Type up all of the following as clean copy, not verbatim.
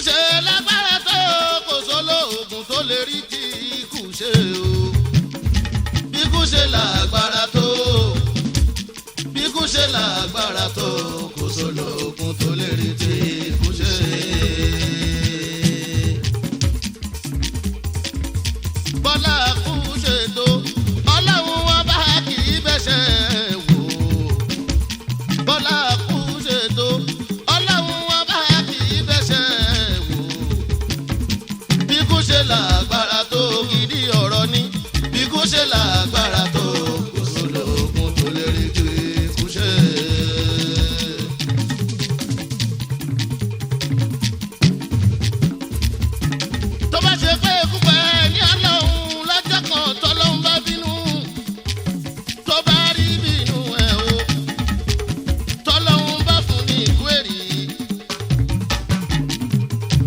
ṣe lágbára tó kò sólóògùn tó lè rí tí ikú ṣe o. bí kú ṣe lágbára tó bí kú ṣe lágbára tó kò sólóògùn tó lè rí tí ikú ṣe. bọ́lá kú ṣe tó ọlọ́run wọn bá kì í bẹ́sẹ̀ wò. bọ́lá kú ṣe tó ọlọ́run wọn bá kì í bẹ́sẹ̀ wò. bí kú ṣe lágbára tó gidi ọ̀rọ̀ ni bí kú ṣe lágbára tó kò sólóògùn tó lè rí tí ikú ṣe. tó bá ṣe pé ikú pẹ́ ní ọlọ́run lọ́jọ́ kan tọ́lọ́run bá bínú tó bá rí bínú ẹ̀ o tọ́lọ́run bá fún ní ikú èrì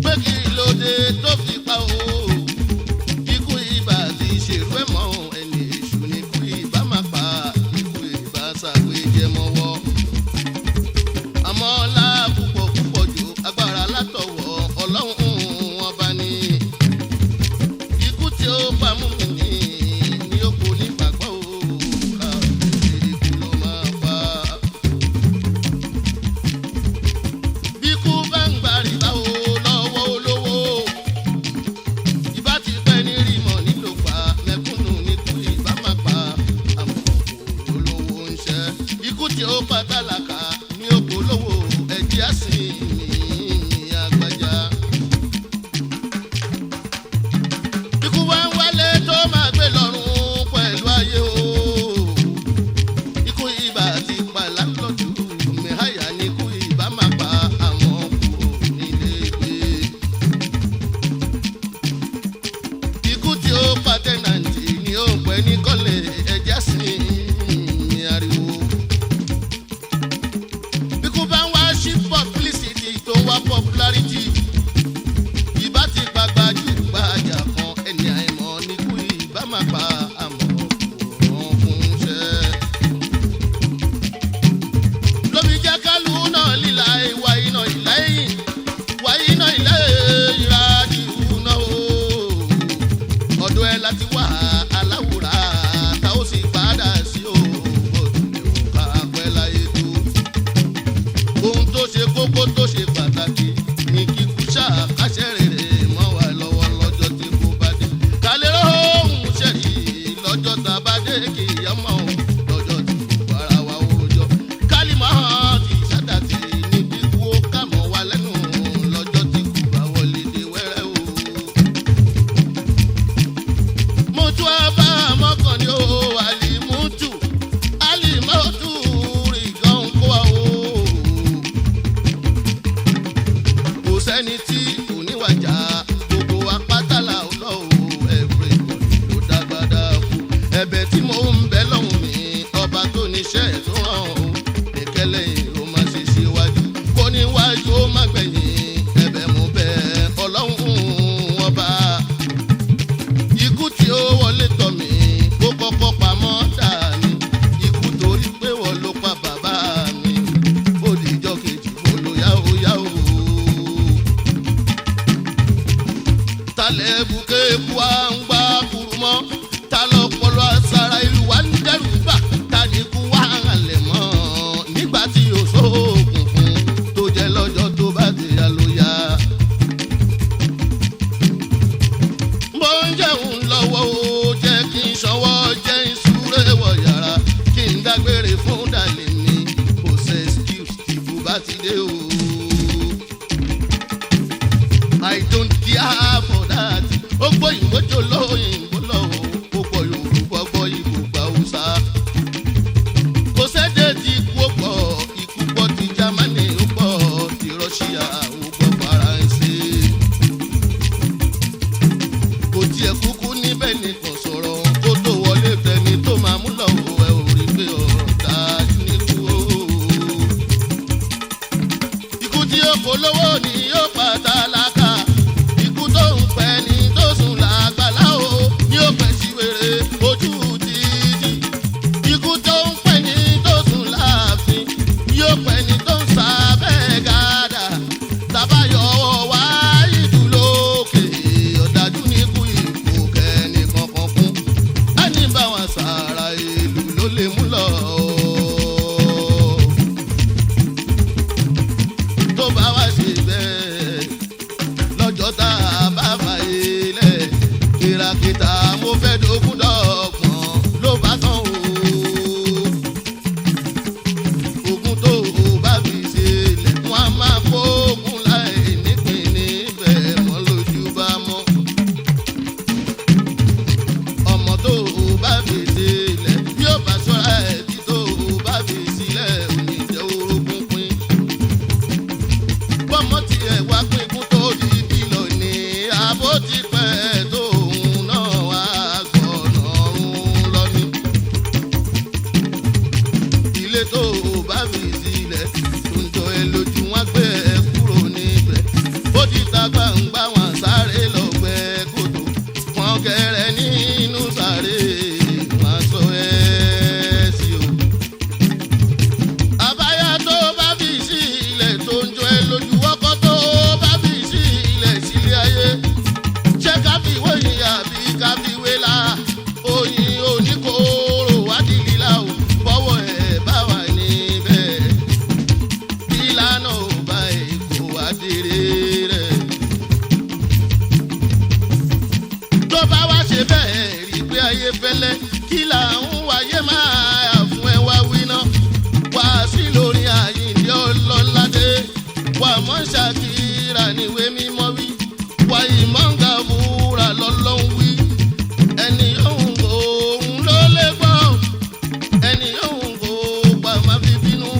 pé kí ló dé tó fi pa o ikú ibà ti ṣèrú ẹ̀ mọ́ ẹni èṣù ní ikú ibà máa pa ikú ibà ṣàgbéjẹ mọ́wọ́ àmọ́ ọlá púpọ̀ púpọ̀ jù agbára látọ̀wọ̀ ọlọ́run wọn bá ní ikú tí ó pa mú mi ní ó kò ní gbàgbọ́ o ká ikú ló máa pa. bí ikú bá ń gbàrí báwo lọ́wọ́ olówó ìbá ti pẹ́ ní rímọ̀ nílò pa mẹ́kúnnù níkú ìbá máa pa àmọ́ kò olówó ń ṣẹ́ ikú tí ó pa tálákà ní ó kò lówó ẹ̀jẹ̀ àsìn ní àgbàjá. ikú wá ń wálé tó máa gbé lọ́rùn pẹ̀lú ayé o. ikú ibà ti pa láńlọ́dù mẹ́hàyà ní ikú ibà máa pa àmọ́ kò nílé gbé. ikú tí ó pa tẹ́nàntì ni ó ń pẹ́ ní kọ́lé ẹ̀jẹ̀ sí ní ariwo. ikú bá ń wá sí publicity tó ń wá popularity ìbá ti pa gbajúgbajà kan ẹni àìmọ̀ níkú ìbá máa pa àmọ́ òun fún iṣẹ́. lóbi jẹ́ kálù náà líla ìwà iná ìlà ẹ̀yìn wà iná ìlà ìrádìí náà o. ọ̀dọ̀ ẹ láti wá aláwòrán tá ó sì padà sí o. ọdún ká pẹ́ láyé tó. ohun tó ṣe kókó tó ṣe pàtàkì ní kíkú ṣàkàṣẹ rere mọ́ wa lọ́wọ́ lọ́jọ́ tí kò bá dé. kálẹ̀ ohun ṣẹ̀rí lọ́jọ́ tá a bá dé kì í yá mọ́ lọ́jọ́ tí kò bára wa wòjọ́. kálí máa ti ṣàdàtì ní kíkú ó kà mọ́ wa lẹ́nu lọ́jọ́ tí kò bá wọlé dé wẹ́rẹ́ o. mo tún á bá mọ́kàn ní o àlìmútù àlìmọ́tù rí gan kó wa o. kò sẹ́ni tí kò níwàjà gbogbo apátálà ọlọ́wọ́ everybody ló dágbádá kú. ẹ̀bẹ̀ tí mo ń bẹ lọ́hùn mi ọba tó níṣẹ́ tó ràn ó ìkẹlẹ̀ ló máa ṣe síwájú kó níwájú ó má gbẹ̀yìn ẹ̀bẹ̀ mo bẹ̀ ọlọ́hun ọba. ikú tí ó wọlé tọ̀ mí ó kọ́kọ́ pamọ́ dání ikú torí pé wọ́n ló pa bàbá mi ó dìjọ́ kejì mo lo yáwó yáwó. talẹ̀ bùkẹ́ eku wa ń gbá kuru mọ́ ta lọ pọlọ àṣàrà ìlú wa ń dẹ́rù bà ta ní kú wá halẹ̀ mọ́ nígbà tí yóò sóògùn fún tó jẹ́ lọ́jọ́ tó bá ti yá ló yá. mo ń jẹun lọ́wọ́ o jẹ́ kí n ṣọwọ́ jẹ́ ìṣúré wọ̀ yàrá kí n dágbére fún dàlẹ́ mi kò ṣe excuse tí kú bá ti dé o. I don't care for that. ó gbóyìnbó jò lóyìnbó lọ́wọ́ ó gbọ́ Yorùbá gbọ́ Ìgbò gbà Hausa. kò sẹ́dẹ̀ tí ikú ó pọ̀ ikú pọ̀ ti Jámánì ó pọ̀ ti Rọ́ṣíà ó pọ̀ Faransé. kò tiẹ̀ kúkú níbẹ̀ nìkan sọ̀rọ̀ kó tó wọlé fẹ́ni tó máa mú lọ́wọ́ ẹ ò rí pé ọ̀rọ̀ dájú níkú o. ikú tí ó polówó ni yóò pa tálákà ikú tó ń pẹ́ ni tó sùn lágbàlá o. gbangba wọn sáré lọ́gbẹ́ kòtò wọn kẹrẹ nínú sáré wọn sọ ẹ́ sí o. àbáyá tó bá fi sí ilẹ̀ tó ń jọ ẹ lójú ọkọ tó bá fi sí ilẹ̀ sílé ayé ṣé káfíwé yìí àbí káfíwé la oyin oníkóró wádìí líla o bọ́wọ́ ẹ̀ bá wà níbẹ̀ ìlànà ò bá èkó adèrè rẹ̀. tó bá wá ṣe bẹ́ẹ̀ rí pé ayé fẹ́lẹ́ kí là ń wáyé máa fún ẹ wá wíná wá sí lórí Àyìndé Ọlọ́ládé wà mọ́ Ṣàkírà níwé mímọ́ wí wà ìmọ̀ǹgà fúra lọ́lọ́hún wí ẹni yóò òun ló lè gbọ́ ẹni yóò kó pa má fi bínú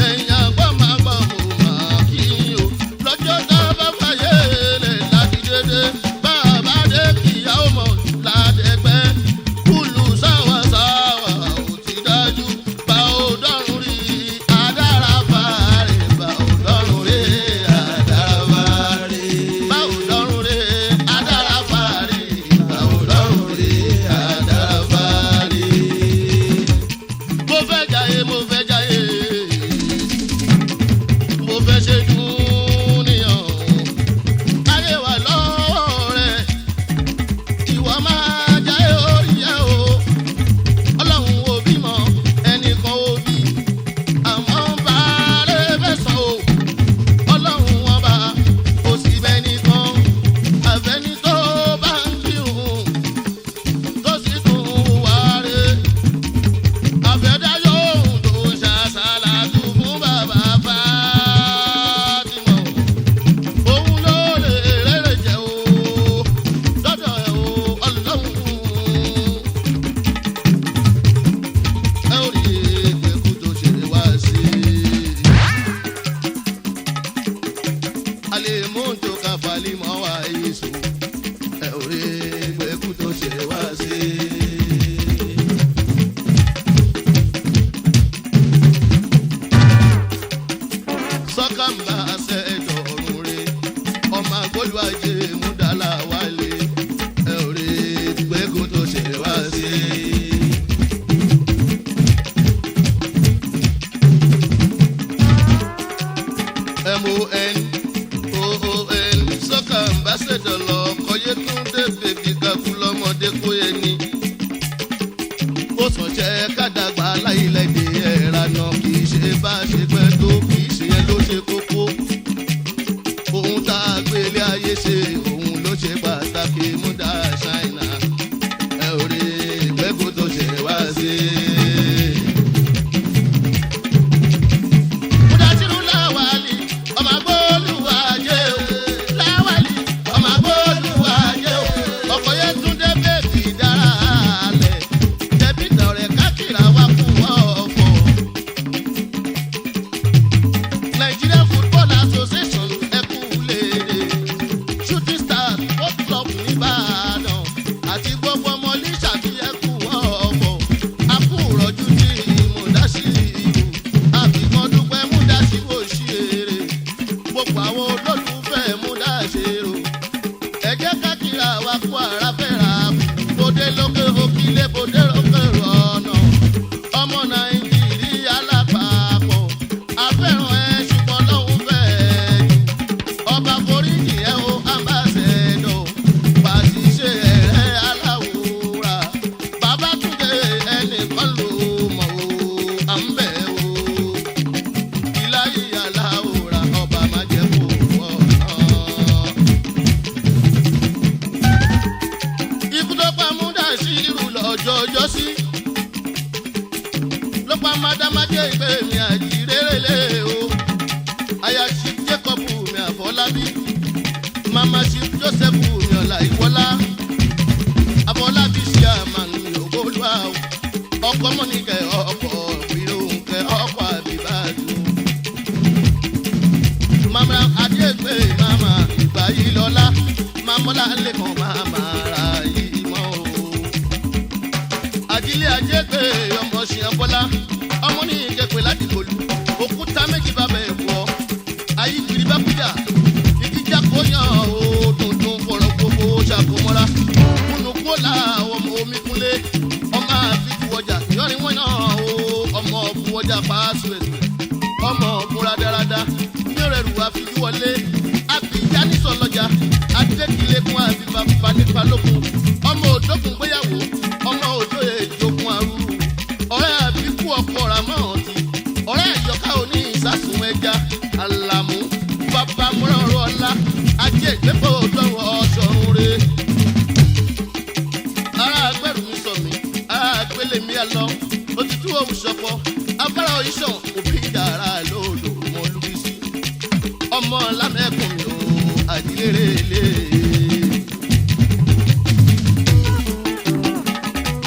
ẹ̀yìn àgbà má gbọ́ mo máa kí o lọ́jọ́ tá a bá fàyè lẹ̀ láti dédé bá a bá dé kíyàwó mọ̀ ládẹ́gbẹ́ kúlù sáwàsáwà ò ti dájú bá ò dọ́rùn rí adára fàárẹ̀ bá ò dọ́rùn rí adára fàárẹ̀ bá ò dọ́rùn rí adára fàárẹ̀ bá ò dọ́rùn rí adára fàárẹ̀. mo fẹ́ jayé mo fẹ́ jayé mo fẹ́ ṣe dúníyàn ayé wà lọ́wọ́ rẹ̀ ìwọ máa jayé orí ẹ̀ o ọlọ́run ò bímọ ẹnìkan ò bí àmọ́ ń bá rẹ̀ fẹ̀sán o ọlọ́run ọba kò sí bẹ́ẹ̀ nìkan àfẹ́ni tó bá ń kírun tó sì tún wà rẹ̀ àfẹ́dáyọ̀ ohun tó ń ṣàṣàlàtú fún bàbá Fátímọ̀ òun ló lè rere jẹ́ o lọ́dọ̀ ẹ̀ o ọlọ́run ẹ ò rí ìgbẹ́kú tó ṣe wá sí alẹ́ mọ́tò káfálí mọ́ wá yéṣu ẹ ò rí ìgbẹ́kú tó ṣe wá sí. sọ́kàmbá ṣe dọ̀rùn re ọmọ agbólu ajé múdàlá wálé ẹ ò rí ìgbẹ́kú tó ṣe wá sí. MON sọ́kàmbá ṣe dọ̀lọ́ kọ́yé tún dé bèbí kakú lọ́mọdé kó yẹ ni ó sàn jẹ́ kádàgbà láìlẹ́dẹ̀ ẹ̀rà náà kì í ṣe bá ṣe pẹ́ tó kì í ṣe yẹn ló ṣe kókó ohun tá a gbélé ayé ṣe òun ló ṣe pàtàkì múdà ṣáínà ẹ ò rí ìgbẹ́kú tó ṣe wá sí. Mudasiru Láwálì ọmọ agbóluwà jẹ́ o Láwálì ọmọ agbóluwà jẹ́ o ọkọ̀ yẹn tún dé bèbí dára alẹ̀ jẹ̀bi tọ̀rẹ̀ kákìrà wá fún ọkọ̀. Nigeria Football Association ẹkú léde Shooting Stars Football Club nìbàdàn àti gbogbo ọmọ lísà bí ẹkú ọkọ̀ akúrọ̀jú tí Mudasiru àbíkan dúpẹ́ Mudasiru òṣèré gbogbo àwọn olólùfẹ́ Mudasiru ẹ jẹ́ kákìrà wá kó ara fẹ́ra bòde lókè òkìlẹ̀ bòde lókè ọ̀nà ọmọ Nàìjíríà lápapọ̀ afẹ́ràn ẹ ṣùgbọ́n lọ́hùn fẹ́ẹ́ jù ọba foríjì ẹ o ambassador pàṣíṣe ẹ̀rẹ́ aláwòrán Babátúndé ẹnìkan ló mọ̀ o à ń bẹ̀ o ìláyé aláwòrán ọba má jẹ́ kó ọ̀nà. Ikú tó pa Mudasiru lọ́jọ́ ọjọ́sí ló pa mádámájé ìgbé mi àjírérélé o aya Chief Jacob mi Àfọlábí mama Chief Joseph mi Ọláìwọlá Àfọlábí ṣe àmàlù ògbólúwà ọkọ mọ́nìkẹ́ ọkọ ìròǹkẹ́ ọkọ àbíbájú mama adégbé mama ìgbàyílọ́lá mamọ́lá lẹ́kàn mama ra yìí mọ́ o àjílẹ̀ ajégbé ọmọ ṣìyànbọ́lá ọmọ ní ìjẹpẹ láti kọlu òkúta méjì bàbá ẹ̀kọ́ ayíkiri bá kújà ìdíjà kò yàn o pé ó dánwò ọ̀ṣọ́run re. Ará agbẹ́rù mi sọ mí, ará agbélé mi á lọ. Òtítù òun ṣọ̀pọ̀, afárá oríṣàn òbí dàrá lòdò mọ́ lùbísí. Ọmọ lámẹ́kùn mi ò àdílérè lé.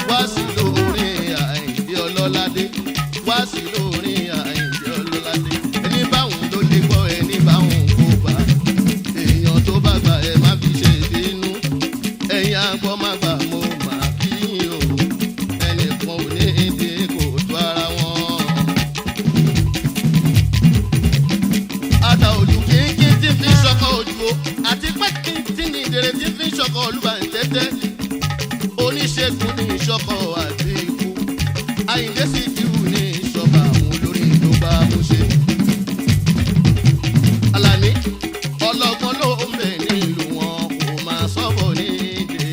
Wá sí lórin Àyìndé Ọlọ́ládé, wá sí lórin Àyìndé Ọlọ́ládé. Ẹni báwọn ló lè gbọ́, ẹni báwọn kò gbà. Èèyàn tó bá gbà ẹ má fi ṣe ìbínú. Ẹ̀yin àgbọ̀ má gbà mo máa kí yín o. Ẹnìkan ò ní ìdí kò tó ara wọn. Ata òjò kínkín tí fi ń ṣọkọ ojú o, àti pé kíntìn ní ìdèrè tí fi ń ṣọkọ olúbàǹtẹ́tẹ́. Oníṣègùn ní ìṣọkọ àti ikú. Àyìndé Síkírù ní ìṣọba àwọn olórí tó bá mú ṣe. Àlàní ọlọ́gbọ́n ló ń bẹ nílùú wọn kò máa sọ́bọ̀ nídè.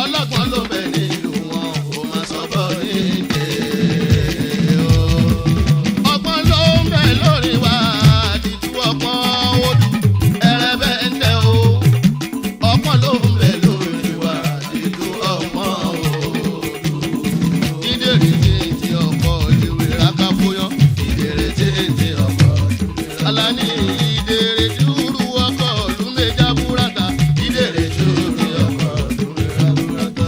Ọlọ́gbọ́n ló ń bẹ nílùú wọn kò máa sọ́bọ̀ nídè. Ọgbọ́n ló ń bẹ lórí wa àdìtú ọgbọ́n odù ẹrẹ́bẹ̀ ń tẹ o. Ọgbọ́n ló ń bẹ lórí wa àdìtú ọgbọ́n odù. Dídèrè tí ọkọ̀ ìwé rákáfóyán, ìdèrè tí ọkọ̀ Àlàní ìdèrè dúró ọkọ̀ lùmẹ̀já búrátà, ìdèrè dúró ọkọ̀ lùmẹ̀já búrátà.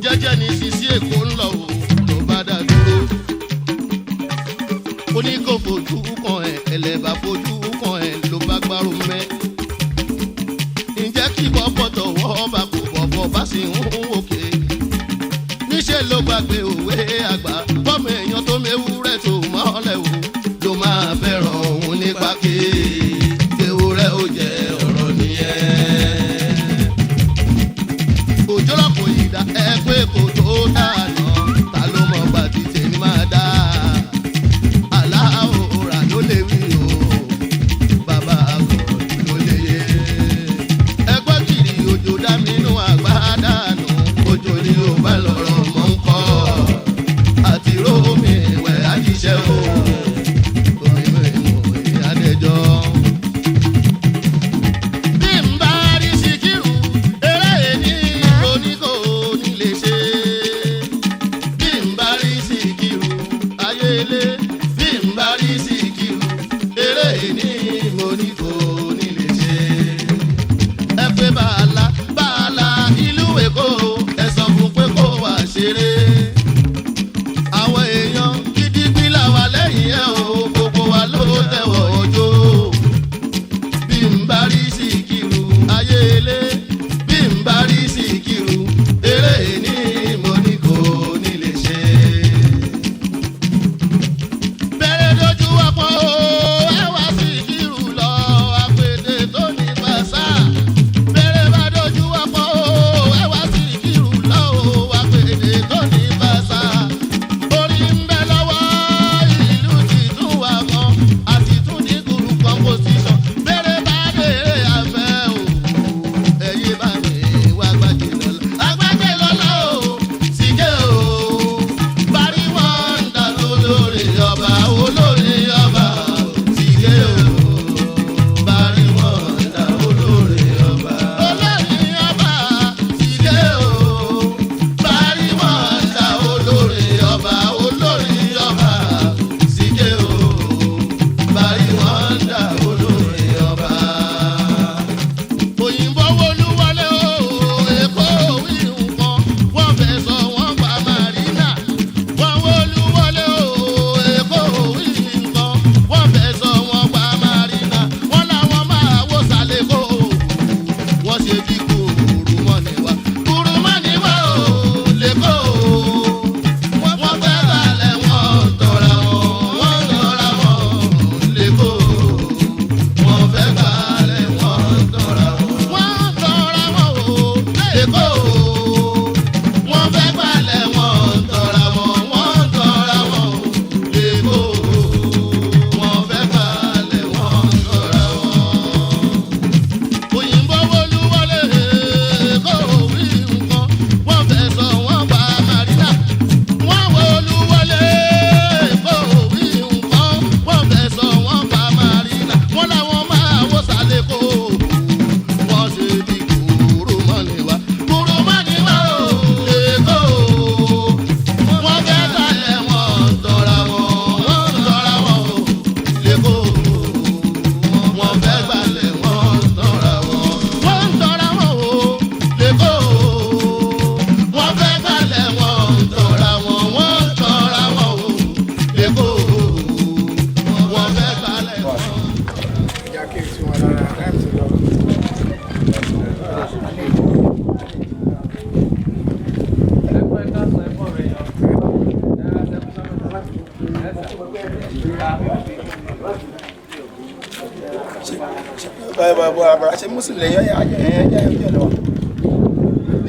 Jẹ́jẹ́ ní sisi Èkó ń lọ o tó bá dá dúró. Ó ní kó fojú kan ẹ̀ ẹlẹ́bà fojú kan ẹ̀ ló bá gbárò mẹ́. Ǹjẹ́ kí bọ́bọ̀ tọ̀wọ́ bá kò bọ̀bọ̀ bá sì ń wòkè. Níṣẹ́ ló gbàgbé òwe àgbà bọ́mọ èèyàn tó mewúrẹ́ tó mọ́lẹ̀ o ló máa fẹ́ràn òun nípa ké ewúrẹ́ ó jẹ́ ọ̀rọ̀ nìyẹn. Òjò lọ́pọ̀ ìdá ẹ pé kò tó dáná ta ló mọ̀ gbà tí tèmi máa dá. Aláòrà ló lè wí o, bàbá àgọ̀ ló lè yé. Ẹgbẹ́ kiri òjò dá mi nú àgbá dànù, òjò ni ò bá lọ́rọ̀ mọ́ ń kọ́. bàbá ṣe mùsùlùmí lẹ́yìn lọ.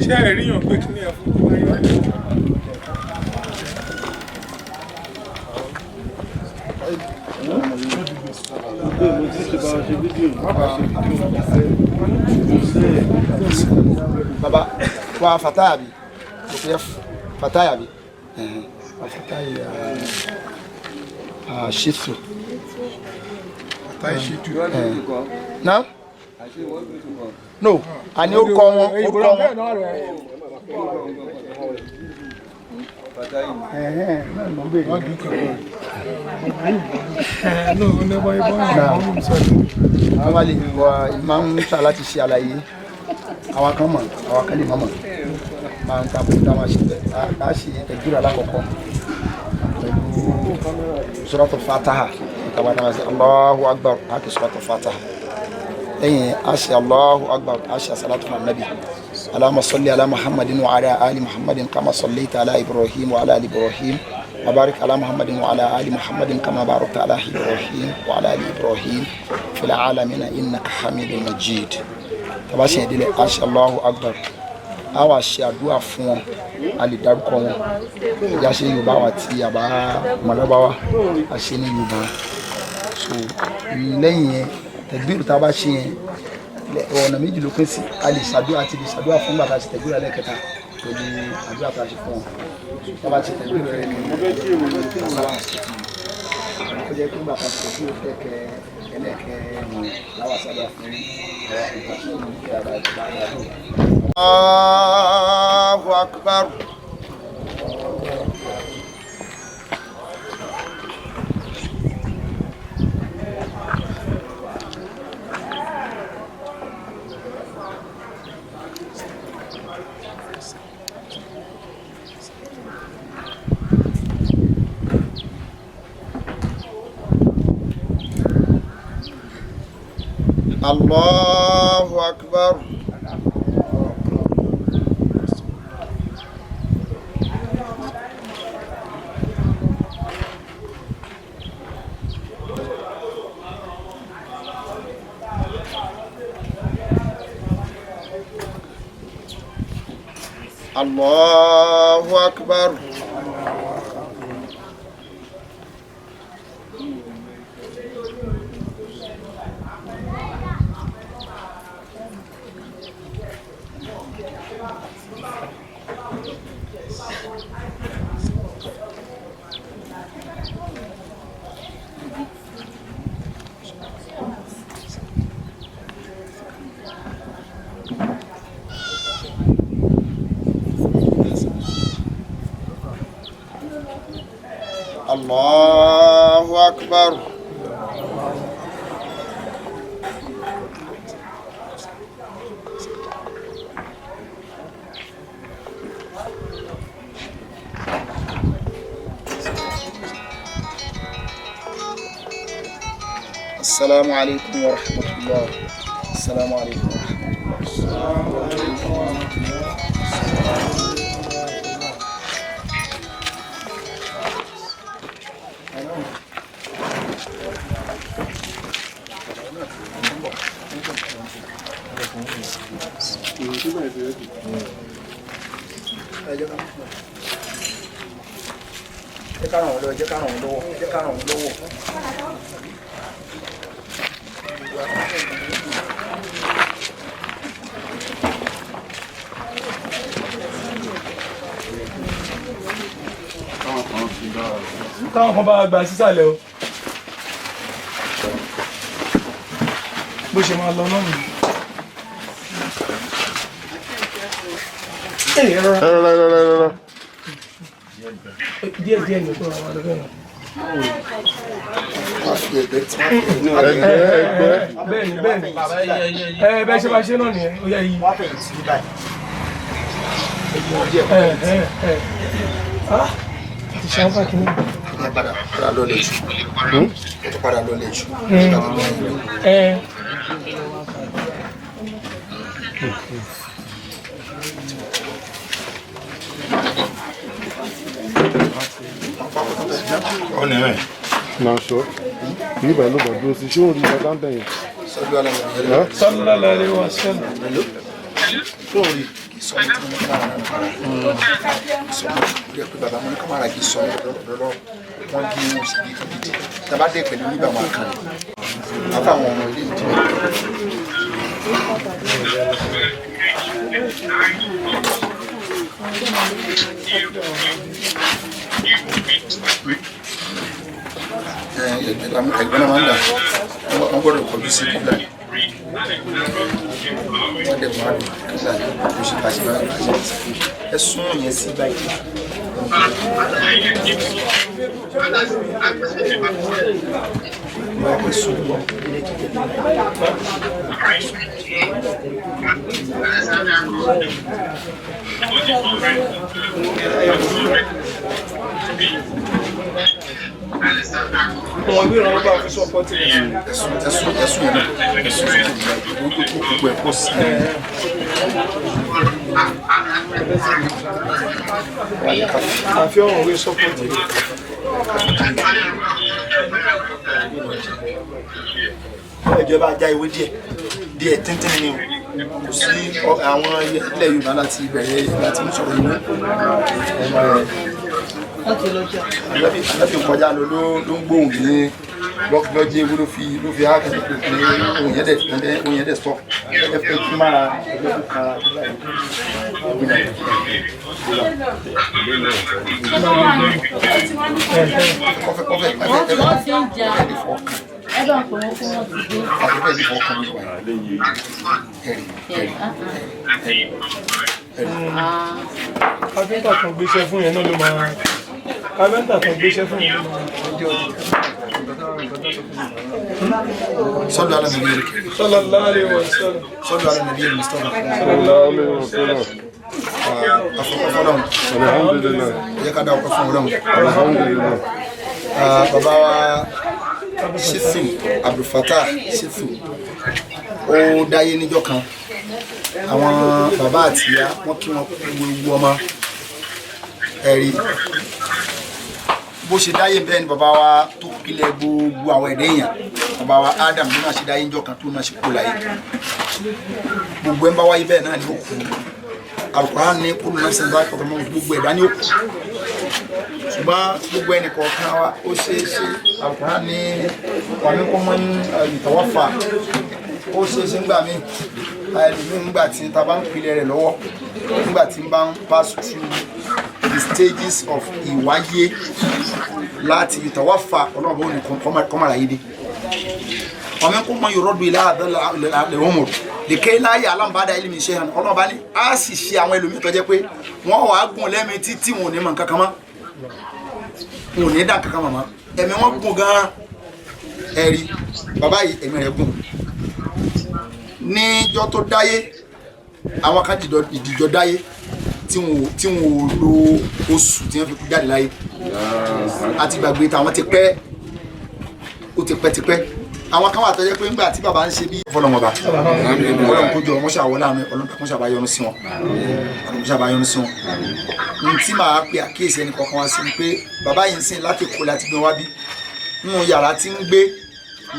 ṣé ẹ̀ríyàn pé kí ni ẹ̀ fún baba wa fataya bi fataya bi fataya shitu na no ani o kọ wọn normally máa ń ta láti ṣe àlàyé àwọn kan mọ̀ àwọn kan lè má mọ̀ máa ń ta kó tá máa ṣe bẹ́ẹ̀ á ṣe ẹ̀dúrà lákọ̀ọ́kọ́ pẹ̀lú suratul Fataha ìtàwọn náà ṣe Allahu Akbar á kì suratul Fataha lẹ́yìn á ṣe Allahu Akbar á ṣe salatu ala nabi Allahumma salli ala Muhammadin wa ala ali Muhammadin kama sallaita ala Ibrahim wa ala ali Ibrahim وبارك على محمد وعلى آل محمد كما باركت على إبراهيم وعلى آل إبراهيم في العالمين إنك حميد مجيد tàbá ṣe ìdílé aṣọ Allahu Akbar a wá ṣe àdúrà fún wọn a lè dárúkọ wọn ìyá ṣe Yorùbá wa tí àbá mọ̀lọ́bá wa a ṣe ní Yorùbá so lẹ́yìn yẹn tẹ̀gbìrì tá a bá ṣe yẹn ọ̀nà méjì ló pín sí a lè ṣàdúrà àti lè ṣàdúrà fún bàtà ṣe tẹ̀gbìrì lẹ́ẹ̀kẹta pẹ̀lú àdúrà tá a ṣe fún wọn tàbá ṣe tẹ̀gbìrì rẹ̀ ní ó jẹ́ kí bàtà ṣe kí ó fẹ́ kẹ́ ẹlẹ́kẹ̀ẹ́ láwà sábà fún Allahu Akbar. Allahu Akbar. Allahu Akbar. Allahu Akbar. Assalamu alaikum wa rahmatullah. Assalamu alaikum wa rahmatullah. Jẹ́ ká ràn wọ́n lọ́wọ́. Táwọn kan bá gbà sísàlẹ̀ o. Bó ṣe máa lọ náà nìyí. Rárá. Díẹ̀ ní kó àwọn àdọ́gbẹ́ náà. Bẹ́ẹ̀ni. Bẹ́ẹ̀ ṣe máa ṣe náà nìyẹn, ó yẹ yìí. Ti ṣe àwọn kìíní. Padà lọ lè jù. Padà lọ lè jù. Ọ̀nà ẹ̀. Náà sọ, nígbà ló bọ̀ dúró sí, ṣé òun rí ọ̀dá ń bẹ̀yẹn? sallallahu alaihi wasallam. Sorry. Sọ̀rọ̀ tí mo ká ara sọ̀rọ̀ yẹ pé bàbá mo ní ká máa ra kí sọ̀rọ̀ lọ́rọ̀ wọ́n bí wọn sì bí kìbìtì tàbá dé pẹ̀lú nígbà wọn kan àbáwọn ọmọ ilé ìdí ẹgbẹ́ náà máa ń dà wọ́n gbọ́dọ̀ kọjú sí kíkà wọ́n dẹ̀ wọ́n á lò kíkà ló ṣe pàṣẹ bá ẹ sún yẹn sí báyìí. Wọ́n á pè sún wọn ilé Wọ́n bí ìrànwọ́ bá fi sọ́pọ́tì rẹ̀. ẹ̀sùn yẹn náà ẹ̀sùn tó gbogbo ẹ̀ pọ̀ sí Àfi ọ̀rùn wí sọ́pọ́tì rẹ̀. ìjọba ajá ìwé díẹ̀ tíntín ni o kò sí àwọn ilẹ̀ Yorùbá láti bẹ̀rẹ̀ láti mú sọ̀rọ̀ ìwé alábì kọjá lọ ló ń gbóhùn ní lọ́jọ́ ewu ló fi há kẹ́kẹ́ pé ohun yẹn dẹ̀ stop ẹ fẹ́ kí máa ẹgbẹ́ kó kára Káfíńtà kan gbéṣẹ́ fún yẹn náà ló máa káfíńtà kan gbéṣẹ́ fún yẹn náà ló máa صلوا على النبي صلى الله عليه وسلم. صلوا على النبي المصطفى صلى الله عليه وسلم. الحمد لله يا كذا وقفوا لهم الحمد لله. bàbá wa Shitu Abdul Fattah Shitu ó dáyé níjọ́ kan àwọn bàbá àti ìyá wọn kí wọn kú ewu ọmọ ẹ̀rí bó ṣe dáyé bẹ́ẹ̀ ni bàbá wa tó kílẹ̀ gbogbo àwọn ẹ̀dẹ́ èèyàn bàbá wa Adam ló máa ṣe dáyé níjọ́ kan tó máa ṣe kú láyé gbogbo ẹ̀ ń bá wáyé bẹ́ẹ̀ náà ni ó kú Al-Qur'an ní kúrò náà ṣe ń bá ọ̀tọ̀ mọ́ gbogbo ẹ̀dá ní ó kú ṣùgbọ́n gbogbo ẹnì kọ̀ọ̀kan wa ó ṣe é ṣe Al-Qur'an ní wàmí kó mọ́ ìtawọ́fà ó ṣe é ṣe ń gbà mí ẹlòmíì ńgbà tí ta bá ń pilẹ̀ rẹ̀ lọ́wọ́ nígbà tí n bá ń pass through the stages of ìwáyé láti ìtawọ́fà ọlọ́run ní kọ́mọ̀rà yìí dé ọmọ ẹ̀kọ́ mọ yorùbá ilé àdọ́lọ́mọ̀ lèkè láyé alámbàdà ilé mi ṣe hàn ọlọ́run bá ní á sì ṣe àwọn ẹlòmíì tó jẹ́ pé wọ́n wà á gùn lẹ́mìí títí wọn ò ní mọ̀ kankan mọ́ wọn ò ní dá kankan mọ́ ẹ̀mí wọn gùn gan-an ẹ̀rí bàbá yìí ẹ̀mí rẹ̀ gùn níjọ́ tó dáyé àwọn kan ìdìjọ dáyé tí wọn ò lo oṣù tí wọ́n fi kú jáde láyé àti gbàgbé tàwọn ti pẹ́ ó ti pẹ́ àwọn kan wà tó jẹ́ pé ńgbà tí bàbá ń ṣe bí fọlọ́mọba ọlọ́run kó jọ ọmọṣẹ́ àwọn láàrin ọlọ́run kó ṣàbá yọ́nú sí wọn ní tí màá pe àkíyèsí ẹnì kọ̀ọ̀kan wá sí ni pé bàbá yìí ń sìn láti kó láti gbé wá bí nínú yàrá tí ń gbé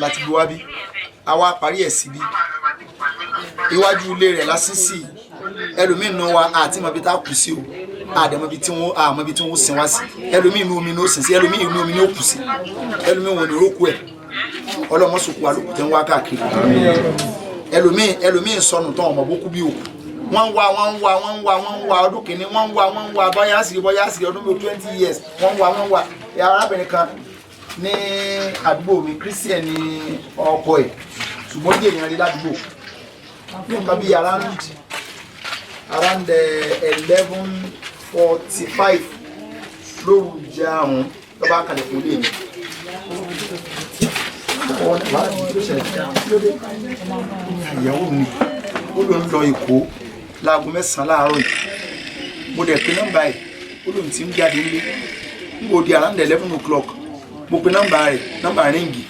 láti gbé wá bí àwa parí ẹ̀ síbí iwájú ilé rẹ̀ lásán sí ẹlòmíín nù wa àti mọ̀bí tá a kù sí o àdèmọ̀bí tí wọ́n sin wá sí ẹlòmíín nù omi ní ó sìn sí ẹlòmíín nù omi ní ó kù sí ẹlòmíín wọn ní rókù ẹ̀ ọlọ́mọ̀sọ̀kù alùpùpù tẹ́ ń wá káàkiri ẹlòmíín sọnù tán ọmọ bókú bí òkú wọ́n ń wá ọdún kìíní wọ́n ń wá bọ́yá àṣírí ọdún bíi 20 years wọ́n ń wá arábìnrin kan ní àdúgbò mi Christian ní ọkọ ẹ̀ ṣùgbọ́n díẹ̀ yẹn rí ládùúgbò ní nǹkan bíi around 11:45 lóru jẹ́ àrùn tó bá kalẹ̀ fún ilé mi. ìyàwó mi ó ló ń lọ Èkó láago 9 láàárọ̀ yìí mo dẹ̀ pé nọ́mbà ẹ̀ ó lóun ti ń jáde nílé n kò di around 11 o'clock mo pe nọ́mbà ríngì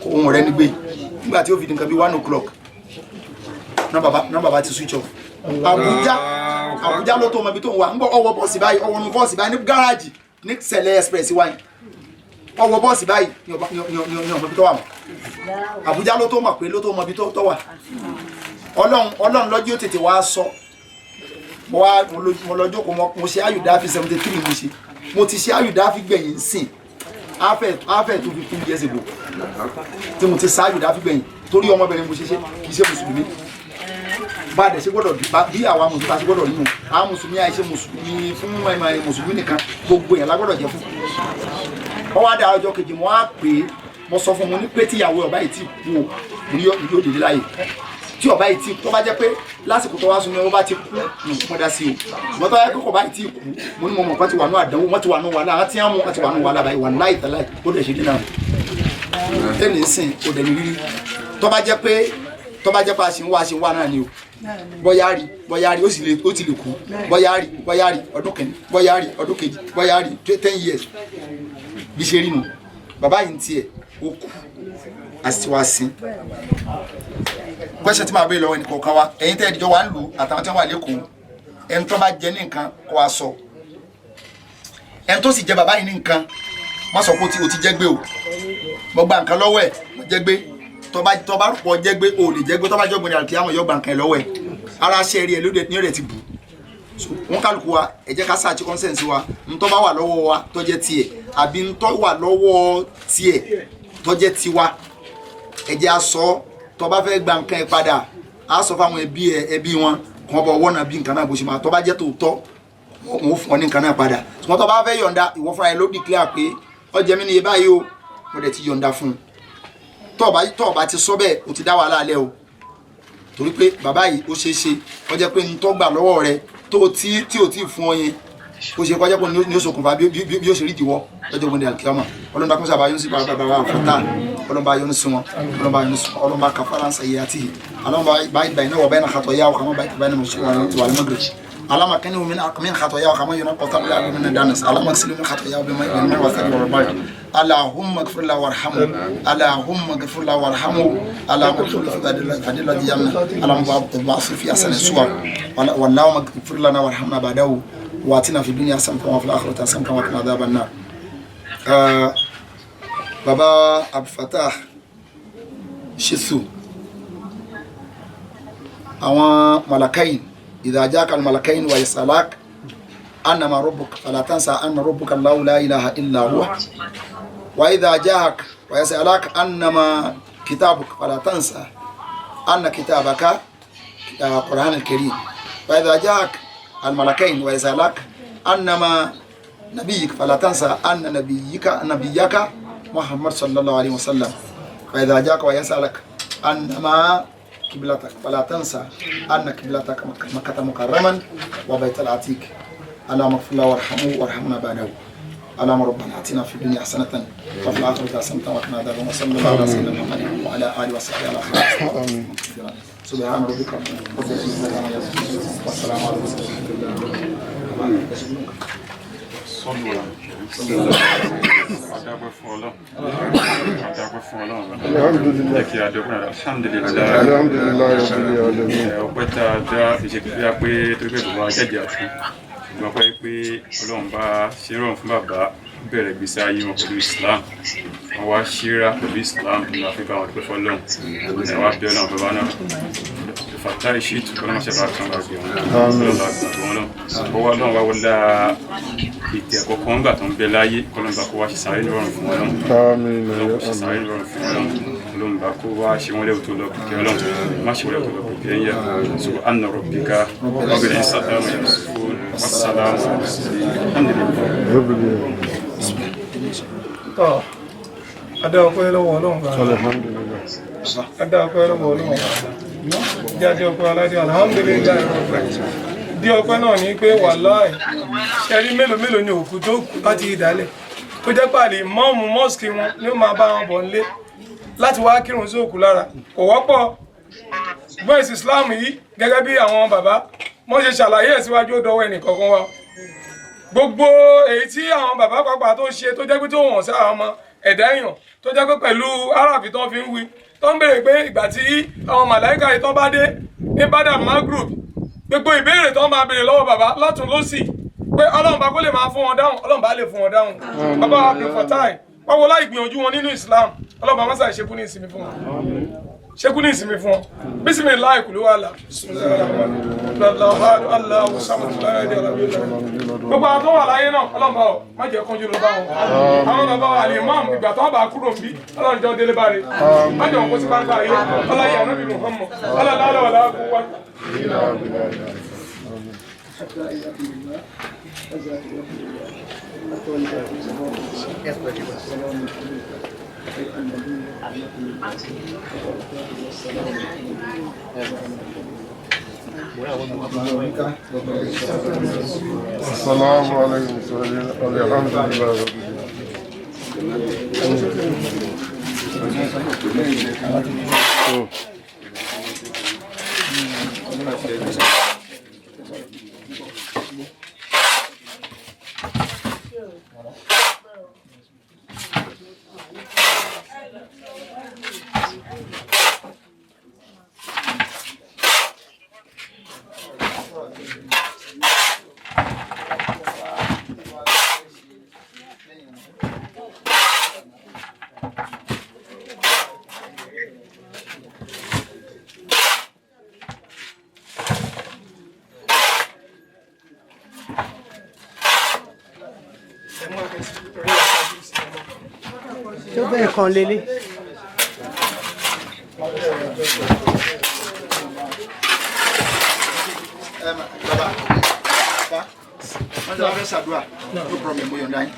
ohun rẹ̀ nígbè nígbà tí ó fi di nǹkan bí 1 o'clock nọ́mbà bá ti switch off. Àbújá ló tó mọ ibi tó ń wà ń bọ̀ ọwọ́ bọ́ọ̀sì báyìí ní gáràjì ní Sẹ̀lẹ̀ express wáyé ọwọ́ bọ́ọ̀sì báyìí ní ọmọ ibi tó wà mọ́ Àbújá ló tó mọ̀ pé ló tó mọ ibi tó wà Ọlọ́run lọ́jọ́ tètè wá sọ mo lọ́jọ́ kó mo ṣe Ayùdáfì 73 mo ti ṣe Ayùdáfì gbẹ̀yìn sìn afẹ́ tó 15 years ago tí mo ti ṣe Ayùdáfì gbẹ̀yìn torí ọmọbìnrin mo ṣe kì í ṣe mùsùlùmí bá dẹ̀ ṣe gbọ́dọ̀ bí àwa mùsùlùmí bá ṣe gbọ́dọ̀ nínú àwọn mùsùlùmí àìṣe mùsùlùmí fún mùsùlùmí nìkan gbogbo èèyàn lágbọ́dọ̀ jẹ́ fún wọ́n wá dá ọjọ́ kejì mo wá pè é mo sọ fún mo ní pé tíyàwó ọba yìí ti kú o ní yóò délé láàyè tí ọba yìí ti tó bá jẹ́ pé lásìkò tó wá sún ní ọba ti kú ní òkú mọ́dá sí o ṣùgbọ́n tó yẹ kó ọba yìí ti kú mo ní mo mọ̀ pé ti wà ní àdánwò wọ́n ti wà ní wàhálà àti àwọn wọ́n ti wà ní wàhálà báyìí wà láì tẹ́láì ó dẹ̀ ṣe dé náà tẹ́lẹ̀ ń sìn ó dẹ̀ ní rírí tó bá jẹ́ pé a ṣe ń wá náà ni o bọ́yárì ó ti lè kú bọ́yárì ọdún kìíní bọ́yárì ọdún kejì bọ́yárì 10 years bí ṣe rí nu bàbá yìí ń tiẹ̀ ó kú àti wá sí question tí màá bèèrè lọ́wọ́ ẹnì kọ̀ọ̀kan wa ẹ̀yin tẹ́ ẹ̀dìjọ́ wa ń lò àtàwọn tí wọ́n wà lẹ́kọ̀ọ́ ẹni tó bá jẹ ní nǹkan kó wa sọ ẹni tó sì jẹ bàbá yìí ní nǹkan má sọ pé o ti jẹ́ gbé o mo gba nǹkan lọ́wọ́ ẹ̀ mo jẹ́ gbé tó bá rúpọ̀ jẹ́ gbé o lè jẹ́ gbé tó bá jọ́gbìn àti àwọn yọ̀gbà nǹkan ẹ̀ lọ́wọ́ ẹ̀ ara ṣe rí ẹ lóde ní ọ̀rẹ́ ti bù wọn kálukú wa ẹ jẹ́ ká search consent wa ntọ́ bá wà lọ́wọ́ wa tó jẹ́ tiẹ̀ àbí ntọ́ wà lọ́wọ́ tiẹ̀ tó jẹ́ tiwa ẹ jẹ́ a sọ tó bá fẹ́ gba nǹkan ẹ padà a sọ fáwọn ẹbí wọn kàn bọ̀ wọ́n náà bí nǹkan náà bó ṣe máa tó bá jẹ́ tòótọ́ wọn ò fún ọ ní nǹkan náà padà ṣùgbọ́n tó bá fẹ́ yọ̀ǹda ìwọ fúnra ẹ ló declare pé ó jẹ mí ní iye báyìí o mo dẹ̀ ti yọ̀ǹda fún un tó bá ti sọ bẹ́ẹ̀ o ti dá wàhálà alẹ́ o torí pé bàbá yìí ó ṣeé ṣe ó jẹ́ pé ní tó gbà lọ́wọ́ rẹ tí ò tí ì fún ọ yẹn ó ṣe kọjá pé ní oṣù kùnfà bí ó ṣe rí ìdíwọ́ lọ́jọ́ gbọ́dẹ̀ àkíyàmọ̀ ọlọ́mọba kó sábà yọ sí bàbá àfọ́tà ọlọ́mọba yọ sí wọn ọlọ́mọba kàfàrà ń sàyè àti ọlọ́mọba báyìí náà wọ̀ báyìí náà kàtọ́ yá ọkà mọ́ báyìí náà wà ní mọ́gìrì alama kani min khatoya kama yunqata bil min danas alama silim khatoya bima min wasal warbat allahumma ighfir lahu warhamhu allahumma ighfir lahu warhamhu allahumma ighfir lahu fadila diyamna allahumma ba'ath fi asana suwar wallahu ighfir lana warhamna ba'dahu wa atina fi dunya hasanatan wa fil akhirati hasanatan wa qina adhaban nar baba Abdul Fattah Shisu àwọn malakain إذا جاءك الملكين ويسألك أنما ربك فلا تنسى أن ربك الله لا إله إلا هو وإذا جاءك ويسألك أنما كتابك فلا تنسى أن كتابك القرآن الكريم وإذا جاءك الملكين ويسألك أنما نبيك فلا تنسى أن نبيك محمد صلى الله عليه وسلم وإذا جاءك ويسألك أنما قبلتك فلا تنسى أن قبلتك مكة مكرما وبيت العتيق اللهم اغفر له وارحمه وارحمنا بعده اللهم ربنا آتنا في الدنيا حسنة وفي الآخرة حسنة وقنا عذاب النار وصلى الله على سيدنا محمد وعلى آله وصحبه على خير سبحان ربك رب العزة عما يصفون والسلام على المرسلين Adágbé fún Ọlọ́run. Alhamdulillah. Kí adókùn rẹ̀ alhamdulillah. Alhamdulillah rabbil alamin. Ọpẹ́ tá a dá ìṣèkìlẹ̀ pé torí pé bàbá jẹ́jẹ́ àtún. Ìgbà pé Ọlọ́run bá ṣe rọrùn fún bàbá bẹ̀rẹ̀ gbèsè ayé wọn pẹ̀lú Islam. Wọ́n wá ṣíra pẹ̀lú Islam ní Áfíríkà wọn pẹ́ fọ́lọ́run. Ẹ wá bí Ọlọ́run bàbá náà. Fattah Shitu Ọlọ́run ṣe bá kan bá gbé wọn. Ọlọ́run bá gbàgbọ́ wọn náà. Ọwọ́ Ọlọ́run wá wọlé ìtẹ̀ àkọ́kọ́ ńgbà tó ń bẹ láyé kọlọ́mbà kó wá ṣe sáré lọ́rùn fún Ọlọ́run. Ọlọ́run ṣe sáré lọ́rùn fún Ọlọ́run. Ọlọ́mbà kó wá ṣe wọ́n lẹ́wọ̀ tó lọ kìkẹ́ Ọlọ́run. Má ṣe wọ́n lẹ́wọ̀ tó lọ kìkẹ́ yẹ. Subhana rabbika rabbil izzati amma yasifun wassalamu ala mursalin. Alhamdulillah. Adá ọpẹ́ lọ́wọ́ Ọlọ́run bá. Alhamdulillah. Adá ọpẹ́ lọ́wọ́ Ọlọ́run bá. Jáde ọpẹ́ aládé alhamdulillah. Dí ọpẹ́ náà ní pé wàláì ṣẹ́rí mélòó ní òkú tó kú láti ìdálẹ̀ tó jẹ́ pàlè mọ́ọ̀mù mọ́ọ̀sì wọn ní ó máa bá wọn bọ̀ nílé láti wá kírun sí òkú lára kò wọ́pọ̀ ṣùgbọ́n ìsìn Islam yìí gẹ́gẹ́ bí àwọn bàbá wọ́n ṣe ṣàlàyé ẹ̀ síwájú ó dọwọ́ ẹnìkọ̀ọ̀kan wa gbogbo èyí tí àwọn bàbá pàápàá tó ṣe tó jẹ́ pé tó wọ̀n sí àwọn ọmọ ẹ̀dá èèyàn tó jẹ́ pé pẹ̀lú aráàfin tó fi ń wí tó ń béèrè pé ìgbà tí àwọn màláíkà yìí tó bá dé ní Badal Maghrib gbogbo ìbéèrè tó máa béèrè lọ́wọ́ bàbá lọ́tún lọ́sì pé Ọlọ́run bá kó lè máa fún wọn dáhùn Ọlọ́run bá lè fún wọn dáhùn bàbá Abdul Fattah wọ́n wọlá ìgbìyànjú wọn nínú Islam ọlọ́ba mọ́sá ìṣekú ní ìsinmi fún wọn ṣekú ní ìsinmi fún wọn bismillah kul huwallah Allahu samad gbogbo àwọn tó wà láyé náà ọlọ́ba ọ má jẹ́ kánjú ló bá wọn àwọn bàbá wa àlè mọ́ ìgbà tó bá kúrò ń bí ọlọ́njọ́ délé bá rè má jẹ́ wọn kó sí pàǹpà yìí ọlọ́yẹ ànábì Muhammad ọlọ́láwọ̀lá wà. Assalamu alaikum alhamdulillah tó bẹ́ẹ̀ kan lélẹ̀. Baba, wọ́n ti wá fẹ́ ṣàdúrà, no problem, mo yọ̀ǹda yín.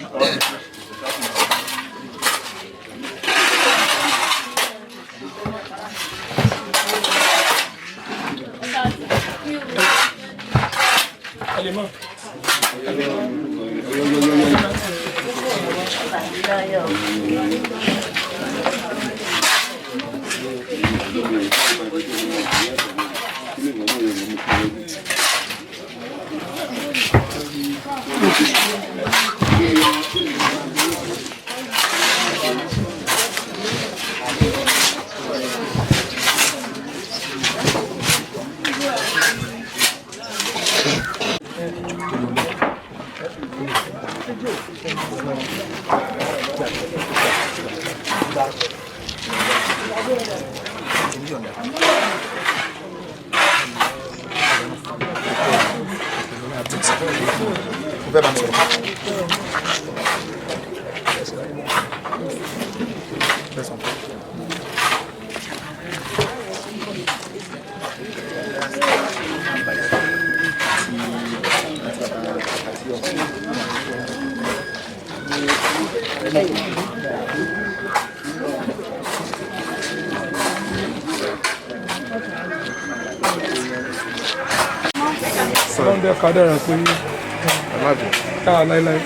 Ọlọ́run dẹ́ kádàrá pé káà láíláí.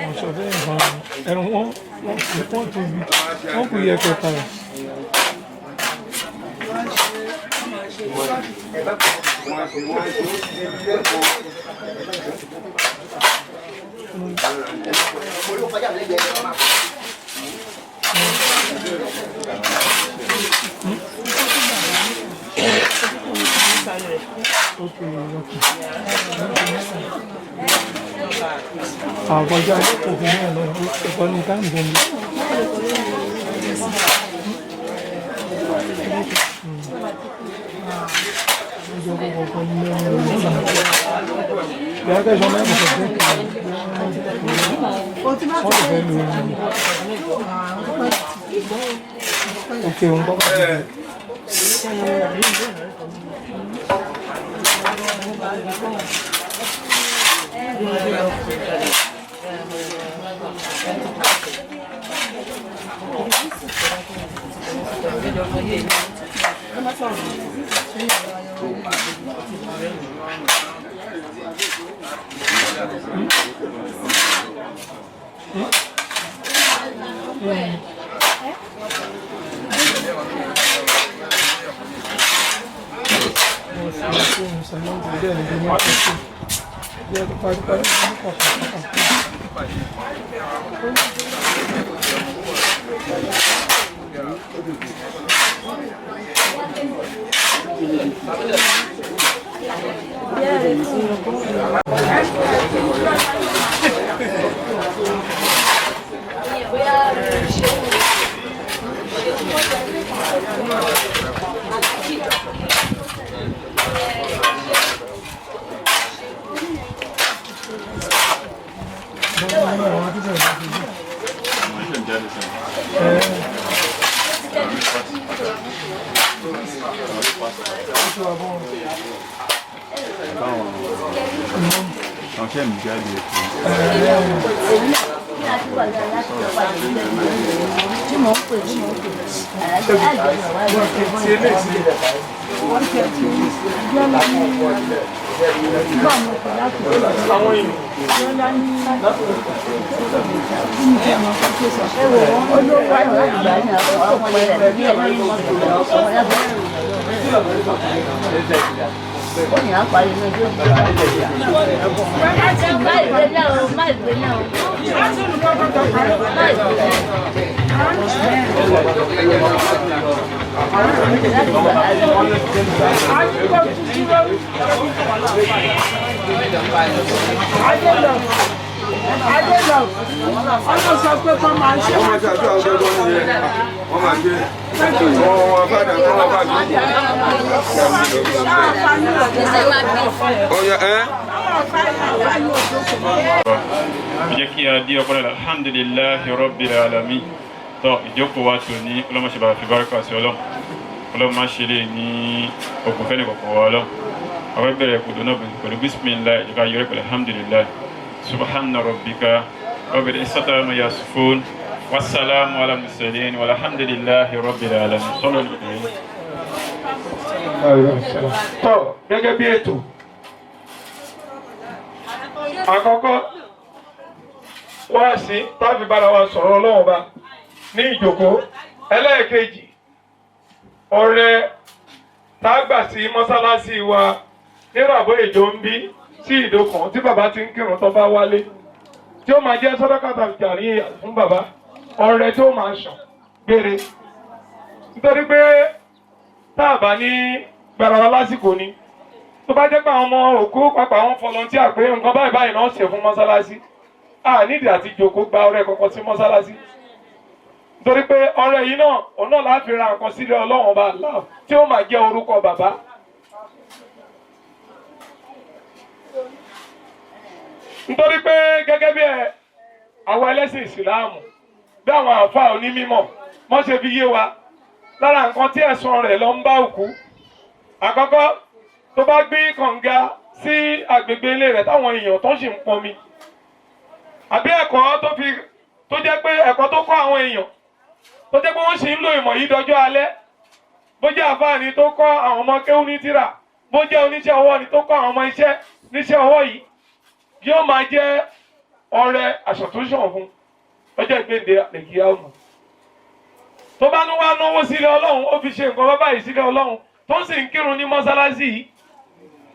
Wọ́n sọ fẹ́ ìhàn ẹ̀rùn wọ́n tóbi wọ́n kò yẹ kẹta rẹ̀. Àgbọ̀já òfin náà lọ ẹ̀kọ́ ní ká ń bọ̀ mí. Ìyá kẹ́sọ̀ náà kò fẹ́ kí wọ́n lè fẹ́ lu òkè òun kọ́kọ́. Dia Jẹ́ kí a dí ọpọlọ alhamdulillahi rabbil alamin. Tọ́ ìjókòó wa tó ní ọlọ́mọṣẹ́ bá fi bárúkà sí ọlọ́run. Ọlọ́mọ ṣe lè ní okùn fẹ́ni kọ̀ọ̀kan wa ọlọ́run. Àwọn bẹ̀rẹ̀ kùdù náà pẹ̀lú bismillah ìjọba yọrẹ pẹ̀lú alhamdulillah. Subhana rabbika rabbil izzati amma yasifun. Wassalamu ala mursalin walhamdulillahi rabbil alamin. Sọ́lọ́ ní ìdílé. Tọ́ gẹ́gẹ́ bí ètò àkọ́kọ́ wá sí tábí bára wa sọ̀rọ̀ Ọlọ́run bá ní ìjókòó ẹlẹ́ẹ̀kejì ọrẹ tágbà sí mọ́sálásí wa níràbọ̀ èjò ń bí sí ìdókàn tí bàbá ti ń kírun tó bá wálé tí ó máa jẹ́ sàdákàtà jàríyà fún bàbá ọrẹ tó máa ṣàn gbére nítorí pé táàbà ní gbàrà lásìkò ni tó bá jẹ́ pé àwọn ọmọ òkú pàpà wọn volunteer pé nǹkan báyìí báyìí náà ṣe fún mọ́sálásí nídìí àti jòkó gba ọrẹ kọ̀ọ̀kan sí mọ́sálásí nítorí pé ọrẹ yìí náà òun náà láti ra nǹkan sílé Ọlọ́run ọba Allah tí ó máa jẹ́ orúkọ bàbá. nítorí pé gẹ́gẹ́ bí àwọn ẹlẹ́sìn ìsìláàmù bí àwọn àǹfààní onímọ̀ wọ́n ṣe fi yé wa lára nǹkan tí ẹ̀sùn rẹ̀ lọ ń bá òkú àkọ́kọ́ tó bá gbé kànga sí agbègbè ilé rẹ̀ táwọn èèyàn tó sì ń pọnmi àbí ẹ̀kọ́ tó jẹ́ pé ẹ̀kọ́ tó kọ́ àwọn èèyàn tó jẹ́ pé wọ́n sì ń lo ìmọ̀ yìí dọjọ́ alẹ́ bó jẹ́ àfáàní tó kọ́ àwọn ọmọ kéwú ní tírà bó jẹ́ oníṣẹ́ ọwọ́ ni tó kọ́ àwọn ọmọ iṣẹ́ níṣẹ́ ọwọ́ yìí yóò máa jẹ́ ọrẹ àṣàtúnṣàn fún ọjọ́ ìgbéǹde àlèkíyà ọmọ tó bá ní wá náwó sílé Ọlọ́run ó fi ṣe nǹkan bábá yìí sílé Ọlọ́run tó sì ń kírun ní mọ́sálásí yìí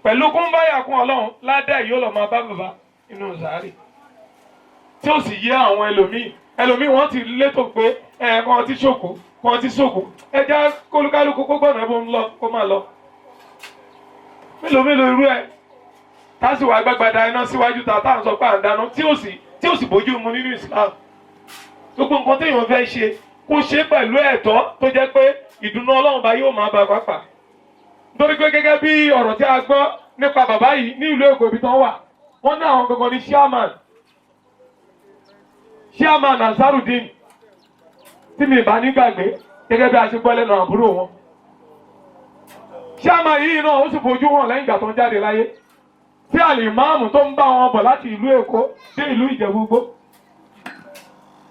pẹ̀lú kúnbáyà kún Ọlọ́run ládàá yóò lọ máa bá bàbá inú sàárè tí ó sì yé àwọn ẹlòmíì wọ́n ti létò pé kan ti ṣòkò kan ti ṣòkò ẹja kólúkálukú kó gbọ́nà ẹbọ ń lọ kó máa lọ mélòó irú ẹ tásìwò agbágbádá iná síwájú ta táà ń sọ pé à ń dáná tí ó sì bójú mu nínú Islam gbogbo nǹkan téèyàn fẹ́ ṣe kó ṣe pẹ̀lú ẹ̀tọ́ tó jẹ́ pé ìdùnnú Ọlọ́run bá yóò máa bá pàápàá nítorí pé gẹ́gẹ́ bí ọ̀rọ̀ tí a gbọ́ nípa bàbá yìí ní ìlú Èkó ibi tán wà wọ́n ní àwọn gangan ní chairman Ansarudeen tí mi bá nígbàgbé gẹ́gẹ́ bí a ṣe gbọ́ lẹ́nu àbúrò wọn chairman yìí náà ó sì fojú hàn lẹ́yìn ìgbà tó ń jáde láyé tí àlìmáàmù tó ń bá wọn bọ̀ láti ìlú Èkó dé ìlú Ìjẹ̀bú-Igbó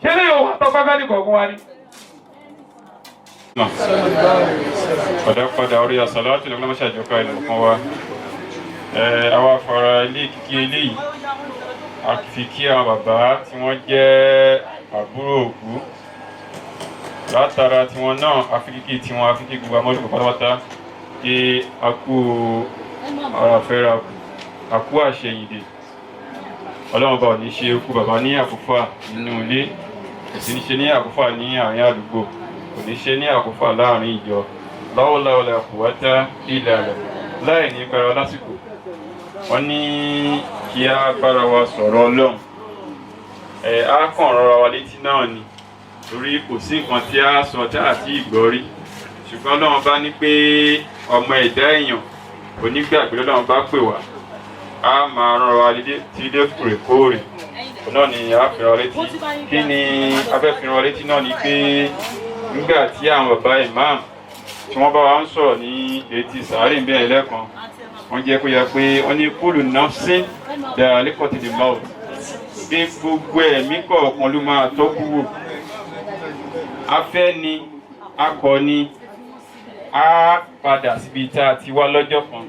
ṣé ní yóò wá tọ́pẹ́fẹ́ ní kọ̀ọ̀kan wa ni. Padà orí àsàlátù lọ́gbọ́n máa ṣàjọpá ìlú kan wa àwa fara ilé kíkí eléyìí a fi kí àwọn bàbá tí wọ́n jẹ́ àbúrò òkú látara tiwọn náà afíkíkí tiwọn afíkí gbogbo amọ́dún pátápátá pé a kú ara fẹ́ra a kú àṣeyìndè ọlọ́run bá ò ní ṣe ikú bàbá ní àkúfà nínú ilé, kò sì ní ṣe ní àkúfà ní àárín àdúgbò, kò ní ṣe ní àkúfà láàrin ìjọ. láwọláwọlá quwwata illa billah. Láì ní gbára lásìkò, wọ́n ní kí á bára wa sọ̀rọ̀ ọlọ́run. Á kàn rọra wa létí náà ni, torí kò sí nǹkan tí a sọ tá àti ìgbọ́ rí. Ṣùgbọ́n ọlọ́run bá ní pé ọmọ ẹ̀dá èèyàn onígbàgbé lọ́lọ́run bá pè wá, a máa rán wa létí lóòrèkóòrè. Náà ni a fi rán wa létí. Kí ni a fẹ́ fi rán wa létí náà ni pé nígbà tí àwọn bàbá ìmáàmù tí wọ́n bá wa ń sọ̀rọ̀ ní etí sàárè bí ẹlẹ́kan, wọ́n jẹ́ kó yẹ pé wọ́n ní kullu nafsin dha'iqatul maut, pé gbogbo ẹ̀mí kọ̀ọ̀kan ló máa tọ́kú wò. Afẹ́ ni, akọ ni, á padà síbi tá a ti wá lọ́jọ́ kan.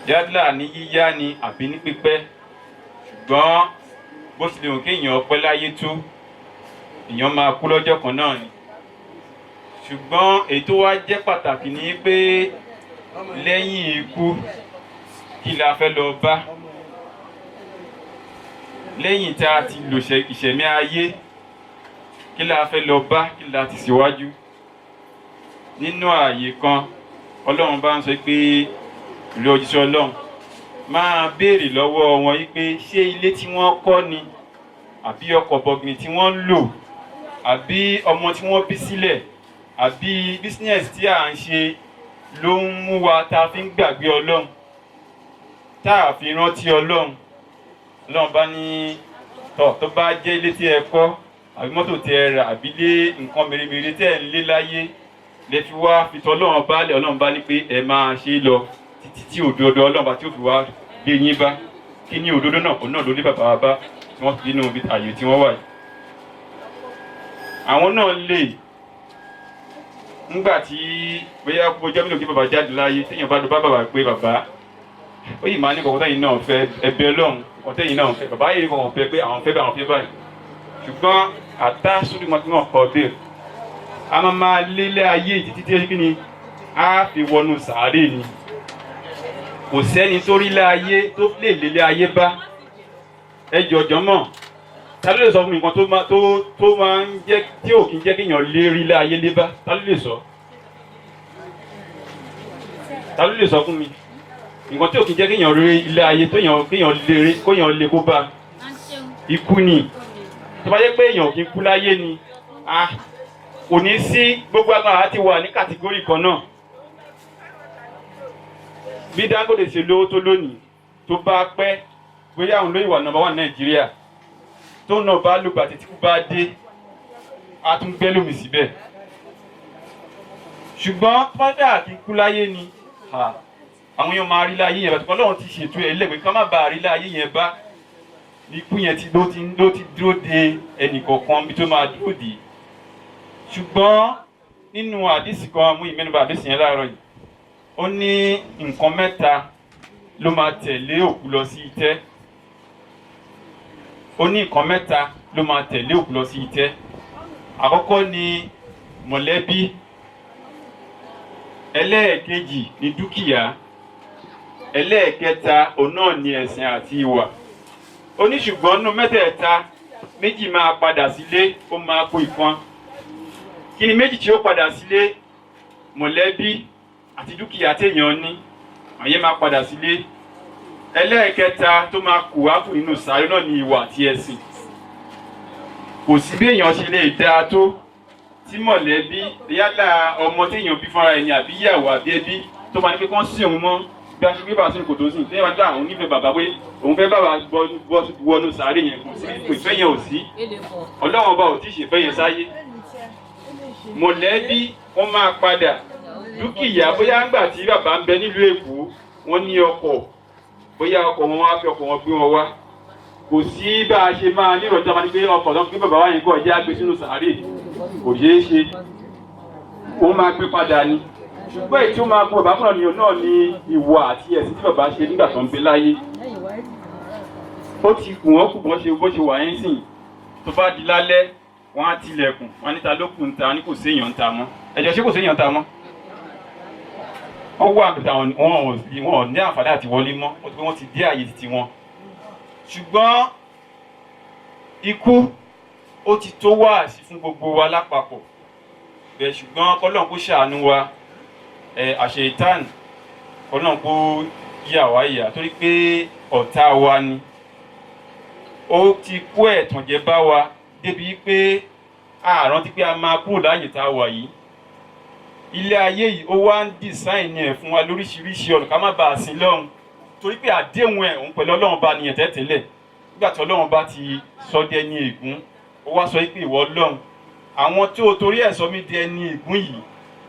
Yálà ní yíyá ni àbí ní pípẹ́. Ṣùgbọ́n bó tilẹ̀ wù kéèyàn pẹ́ láyé tó, èèyàn máa kú lọ́jọ́ kan náà ni. Ṣùgbọ́n èyí tó wá jẹ́ pàtàkì ni pé lẹ́yìn ikú kí la fẹ́ lọ bá. Lẹ́yìn tá a ti lò ìṣẹ̀mí ayé, kí la fẹ́ lọ bá, kí la ti síwájú. Nínú ààyè kan, Ọlọ́run bá ń sọ pé ìlú òjíṣẹ́ Ọlọ́run máa béèrè lọ́wọ́ wọn yí pé ṣé ilé tí wọ́n kọ́ ni, àbí ọkọ̀ bọ̀gìnì tí wọ́n ń lò, àbí ọmọ tí wọ́n bí sílẹ̀, àbí business tí à ń ṣe ló ń mú wa tá a fi ń gbàgbé Ọlọ́run, tá a fi rántí Ọlọ́run. Ọlọ́run bá ní tó bá jẹ́ ilé tí ẹ kọ́, àbí mọ́tò tí ẹ rà, àbí lé nǹkan mèremère tẹ́ ẹ ń lé láyé lẹ fi wá fi tọ́ Ọlọ́run bá lẹ̀. Ọlọ́run bá ní pé ẹ máa ṣe lọ títí tí òdodo Ọlọ́run bá tí ó fi wá gbé yín bá. Kí ni òdodo náà? Òun náà ló lé bàbá wa bá tí wọ́n fi nínú ààyè tí wọ́n wà yìí. Àwọn náà lè ńgbà tí bóyá kó jẹ́ mílò kí bàbá jáde láyé, téèyàn bá lọ bá bàbá pé bàbá ó yìí máa ní kọ̀ọ̀kan tẹ́yìn náà fẹ́, ẹbẹ̀ Ọlọ́run kọ̀ọ̀kan tẹ́yìn náà fẹ́, bàbá yìí kọ̀ọ̀kan fẹ́ pé àwọn fẹ́ bá àwọn fẹ́ báyìí. Ṣùgbọ́n àtà sórí mọ́tò náà kọ́ dé, a máa lélẹ̀ ayé títí tí kí ni a fi wọnú sàárè ni. Kò sẹ́ni tó rí lé ayé tó lè lélẹ̀ ayé bá. Ẹ jọ̀jọ̀ mọ̀, ta ló lè sọ fún mi nǹkan tó máa ń jẹ́ tí ò kí ń jẹ́ kéèyàn lé rí lé ayé lé bá? Ta ló lè sọ? Ta ló lè sọ fún mi nǹkan tí ò kí ń jẹ́ kéèyàn rí ilé ayé kéèyàn lé kó bá? Ikú ni. Tó bá jẹ́ pé èèyàn kì í kú láyé ni, kò ní sí gbogbo agbára ti wà ní kàtígórì kan náà. Bí Dangote ṣe lówó tó lónìí, tó bá pẹ́ bóyá àwọn olóyìnbó nọ́mbà 1 Nàìjíríà, tó náà bá lùgbà títí kú bá dé, a tún gbẹ́ lómi síbẹ̀. Ṣùgbọ́n fọ́dà kì í kú láyé ni, àwọn èèyàn máa rí láyé yẹn bá, tí Ọlọ́run ti ṣètò ẹ̀ lẹ́gbẹ̀ẹ́ ká má bàa rí láyé yẹn bá. Ikú yẹn ló ti dúró de ẹnìkọ̀ọ̀kan bí tó máa dúró dé. Ṣùgbọ́n nínú àdìsí kan, mú ìmẹ́nubà àdìsí yẹn láàárọ̀ yìí, ó ní nǹkan mẹ́ta ló máa tẹ̀lé òkú lọ sí itẹ́. Ó ní nǹkan mẹ́ta ló máa tẹ̀lé òkú lọ sí itẹ́. Àkọ́kọ́ ni mọ̀lẹ́bí, ẹlẹ́ẹ̀kejì ni dúkìá, ẹlẹ́ẹ̀kẹta òun náà ni ẹ̀sìn àti ìwà. Ó ní ṣùgbọ́n nínú mẹ́tẹ̀ẹ̀ta, méjì máa padà sílé, ó máa kó ìkan. Kí ni méjì tí ó padà sílé? Mọ̀lẹ́bí àti dúkìá téèyàn ní, àyè máa padà sílé. Ẹlẹ́ẹ̀kẹta tó máa kù wá kù nínú sàárè náà ni ìwà àti ẹ̀sìn. Kò sí bí èèyàn ṣe lè dáa tó tí mọ̀lẹ́bí, yálà ọmọ téèyàn bí fúnra ẹni àbí ìyàwó àbí ẹbí, tó máa ní pé kán sí òun mọ́ bí a ṣe gbé bàbá sínú kòtò sí, téèyàn bá dá àwọn onífẹ̀ẹ́ bàbá pé òun fẹ́ bàbá wọnú sàárè yẹn, kò sí ìfẹ́ yẹn ò sí. Ọlọ́run ọba ò tí ì ṣèfẹ́ yẹn sáyé. Mọ̀lẹ́bí wọ́n máa padà. Dúkìá, bóyá ńgbà tí bàbá ń bẹ nílùú Èkó, wọ́n ní ọkọ̀, bóyá ọkọ̀ wọn wá fi ọkọ̀ wọn gbé wọn wá. Kò sí bá a ṣe máa ní ìrọ̀jà máa ní pé ọkọ̀ tó ń gbé bàbá wá yẹn kọ̀ jẹ́ àgbé sínú sàárè, kò ṣeé ṣe. Ó máa gbé padà ni. Ṣùgbọ́n èyí tí ó máa mú bàbá fúnra nìyẹn náà ni ìwà àti ẹ̀sìn tí bàbá ṣe nígbà tó ń gbé láyé. Ó ti kù wọ́n kù bó ṣe wà yẹn sìn. Tó bá di lálẹ́, wọ́n á tilẹ̀kùn, wọ́n á níta lókun ń ta, ní kò séèyàn ń ta mọ́. Ẹ̀jọ̀ ṣé kò séèyàn ń ta mọ́? Wọ́n wà wọn ní àǹfààní àti wọlé mọ́, wọ́n ti dé àyè títí wọn. ṣùgbọ́n ikú ó ti tó wáàsí fún gbogbo wa lápapọ̀ bẹ́ẹ̀ ṣùgbọ́n kọ́lọ́n kó ṣàánú wa àṣeyìtán kọ́lọ́n kó yà wá yà torí pé ọ̀tá wa ni ó ti kó ẹ̀tàn jẹ bá wa débi pé a rántí pé a máa kúrò láàyè tá a wà yìí ilé ayé yìí ó wá ń dìsáìnì ẹ̀ fún wa lóríṣiríṣi ọ̀nà ká má bàa sin lọ́run torí pé àdéhùn ẹ̀ òun pẹ̀lú ọlọ́run bá nìyẹn tẹ́tẹ́lẹ̀ nígbà tí ọlọ́run bá ti sọ di ẹni ègún ó wá sọ pé ìwọ ọlọ́run àwọn tó torí ẹ̀ sọ mí di ẹni ègún yìí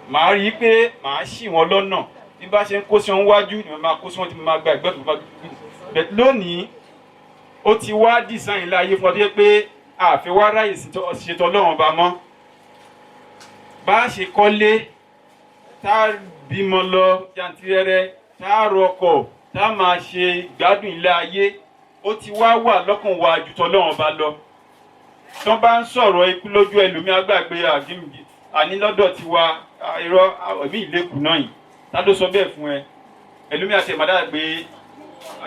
màá rí i pé màá ṣì wọ́n lọ́nà bí bá ṣe ń kó sí wọn wájú ni mo máa kó sí wọn tí mo máa gba ẹ̀gbẹ́ tó bá bẹ̀ lónìí ó ti wá dìsáìnì láyé fún ọdún pé àfẹ́ wá ráyè ṣètò ọlọ́run bá mọ́ bá a ṣe kọ́lé tá a bímọ lọ jantirẹrẹ tá a rọkọ̀ tá a máa ṣe ìgbádùn ilé ayé ó ti wá wà lọ́kàn wa jù tọ́lọ́run bá lọ tí wọ́n bá ń sọ̀rọ̀ ikú lójú ẹlòmíà gbàgbé àní lọ́dọ̀ tiwa irọ́ ẹ̀mí ìlẹ́kùn náà yìí tá ló sọ bẹ́ẹ̀ fún ẹ ẹlòmíà tẹ̀ máa dàgbé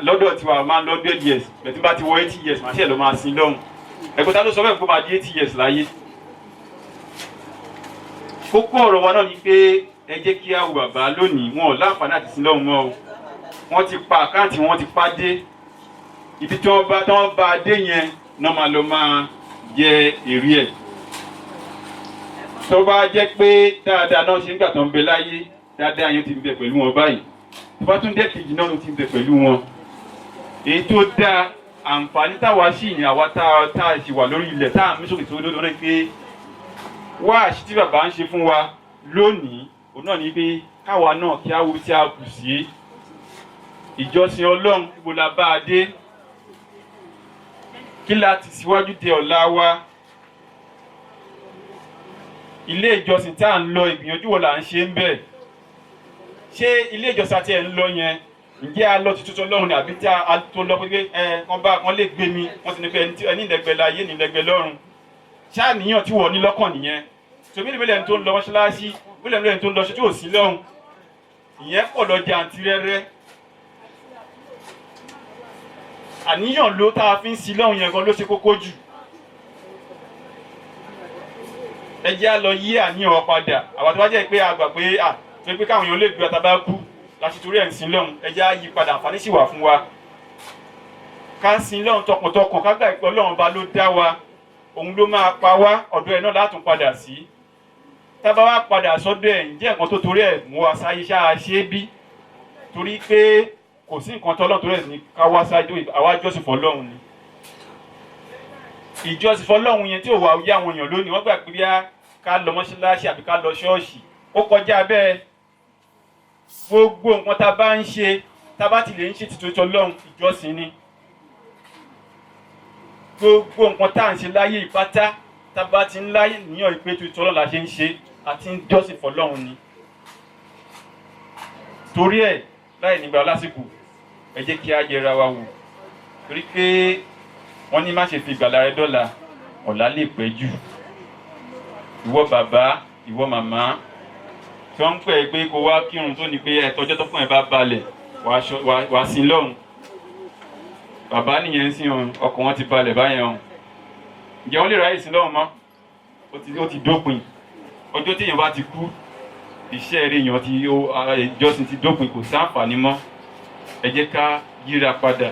lọ́dọ̀ tiwa máa ń lọ 100 years bẹ̀tí bá ti wọ 80 years máa ṣe lọ máa sin lọ́hùn ẹ̀kọ́ tá ló sọ bẹ́ẹ̀ kó máa di 80 years láyé. kókó ọ̀rọ̀ wa náà ni pé ẹ jẹ́ kí á wo bàbá lónìí wọn ò láǹfààní àti sin lọ́hùn mọ́ o wọ́n ti pa àkáǹtì wọn ti pa dé ibi tí wọ́n bá dé yẹn náà máa lọ máa jẹ èrè ẹ̀. tó bá jẹ́ pé dáadáa náà ṣe ń gbà tó ń bẹ láyé dáadáa yẹn ti ń bẹ pẹ̀lú wọn báyìí tó bá tún dé kejì náà ló ti ń bẹ pẹ̀lú wọn. èyí tó dáa àǹfààní táwa sì ní àwa tá a sì wà lórí ilẹ̀ tá a mí sókè tó lórí pé wá àṣì tí bàbá ń ṣe fún wa lónìí òun náà ní pé káwa náà kí á wo tí a kù sí ìjọsìn ọlọ́run gbogbo la bá a dé kí la ti síwájú de ọ̀la wa ilé ìjọsìn tá à ń lọ ìgbìyànjú wo là ń ṣe ń bẹ̀ ṣé ilé ìjọsìn àti ẹ̀ ń lọ yẹn ǹjẹ́ a lọ tuntun ọlọ́run ni àbí tí a tó lọ pé wọ́n lè gbé mi wọ́n ti ní pé ẹni ìlẹ́gbẹ́ láyé ní ìlẹ́gbẹ́ lọ́run ṣáàníyàn tí wọ́n ní lọ́kàn nìyẹn tòmí ni mílíọ̀nù tó ń lọ mọ́ṣáláṣí mílíọ̀nù tó ń lọ ṣe tí ò sí lọ́run ìyẹn pọ̀ lọ jẹ àǹtirẹ́rẹ́ àníyàn ló tá a fi ń sí lọ́run yẹn gan ló ṣe kókó jù ẹ jẹ́ á lọ yí àníyàn wa padà àwọn tó bá jẹ́ pé a gbà pé tó pé káwọn èèyàn lè gbé ọ̀tá bá kú láti torí ẹ̀ ń sin lọ́run ẹ jẹ́ á yí padà àǹfààní sì wà fún wa ká sin lọ́run tọkàntọkàn ká gbà pé Ọlọ́run bá ló dá wa òun ló máa pa wá ọ̀dọ̀ ẹ̀ náà látún padà sí tá bá wá padà sọ́dọ̀ ẹ̀ ǹjẹ́ nǹkan tó torí ẹ̀ mú wa sáyé ṣáà ṣe é bí torí pé kò sí nǹkan tọ́lọ́run torí ẹ̀ ní ká wá sáyé àwa jọ́sìn fọ́lọ́run ni ìjọsìn fọ́lọ́run yẹn tí ò wá yé àwọn èèyàn lónìí wọ́n gbà pé bí ká lọ mọ́ṣáláṣí àbí ká lọ ṣọ́ọ̀ṣì ó kọjá bẹ́ẹ̀ gbogbo nǹkan tá a bá ń ṣe tá a bá ti lè ń ṣe tìtò Ọlọ́run ìjọsìn ni gbogbo nǹkan tá à ń ṣe láyé ìpátá tá a bá ti ń láyé níyàn ìpè tìtò Ọlọ́run la ṣe ń ṣe àti ń jọ́sìn fọ́lọ́run ni torí ẹ̀ láì nígbà lásìkò ẹ jẹ́ kí á yẹra wa wò torí pé wọ́n ní má ṣe fi ìgbàlà rẹ dọ́là ọ̀la lè pẹ́ jù ìwọ bàbá ìwọ màmá tí wọ́n ń pè é pé kó wá kírun tó ní pé ẹ̀tọ́jọ́ tó fún ẹ bá balẹ̀ wàá sin lọ́hùn bàbá nìyẹn ń sìn ọkàn wọn ti balẹ̀ báyẹn hàn ǹjẹ́ wọ́n lè ráyè sin lọ́hùn mọ́ ó ti dópin ọjọ́ tí èèyàn bá ti kú iṣẹ́ eré èèyàn ti ìjọsìn ti dópin kò sí àǹfààní mọ́ ẹ jẹ́ ká yíra padà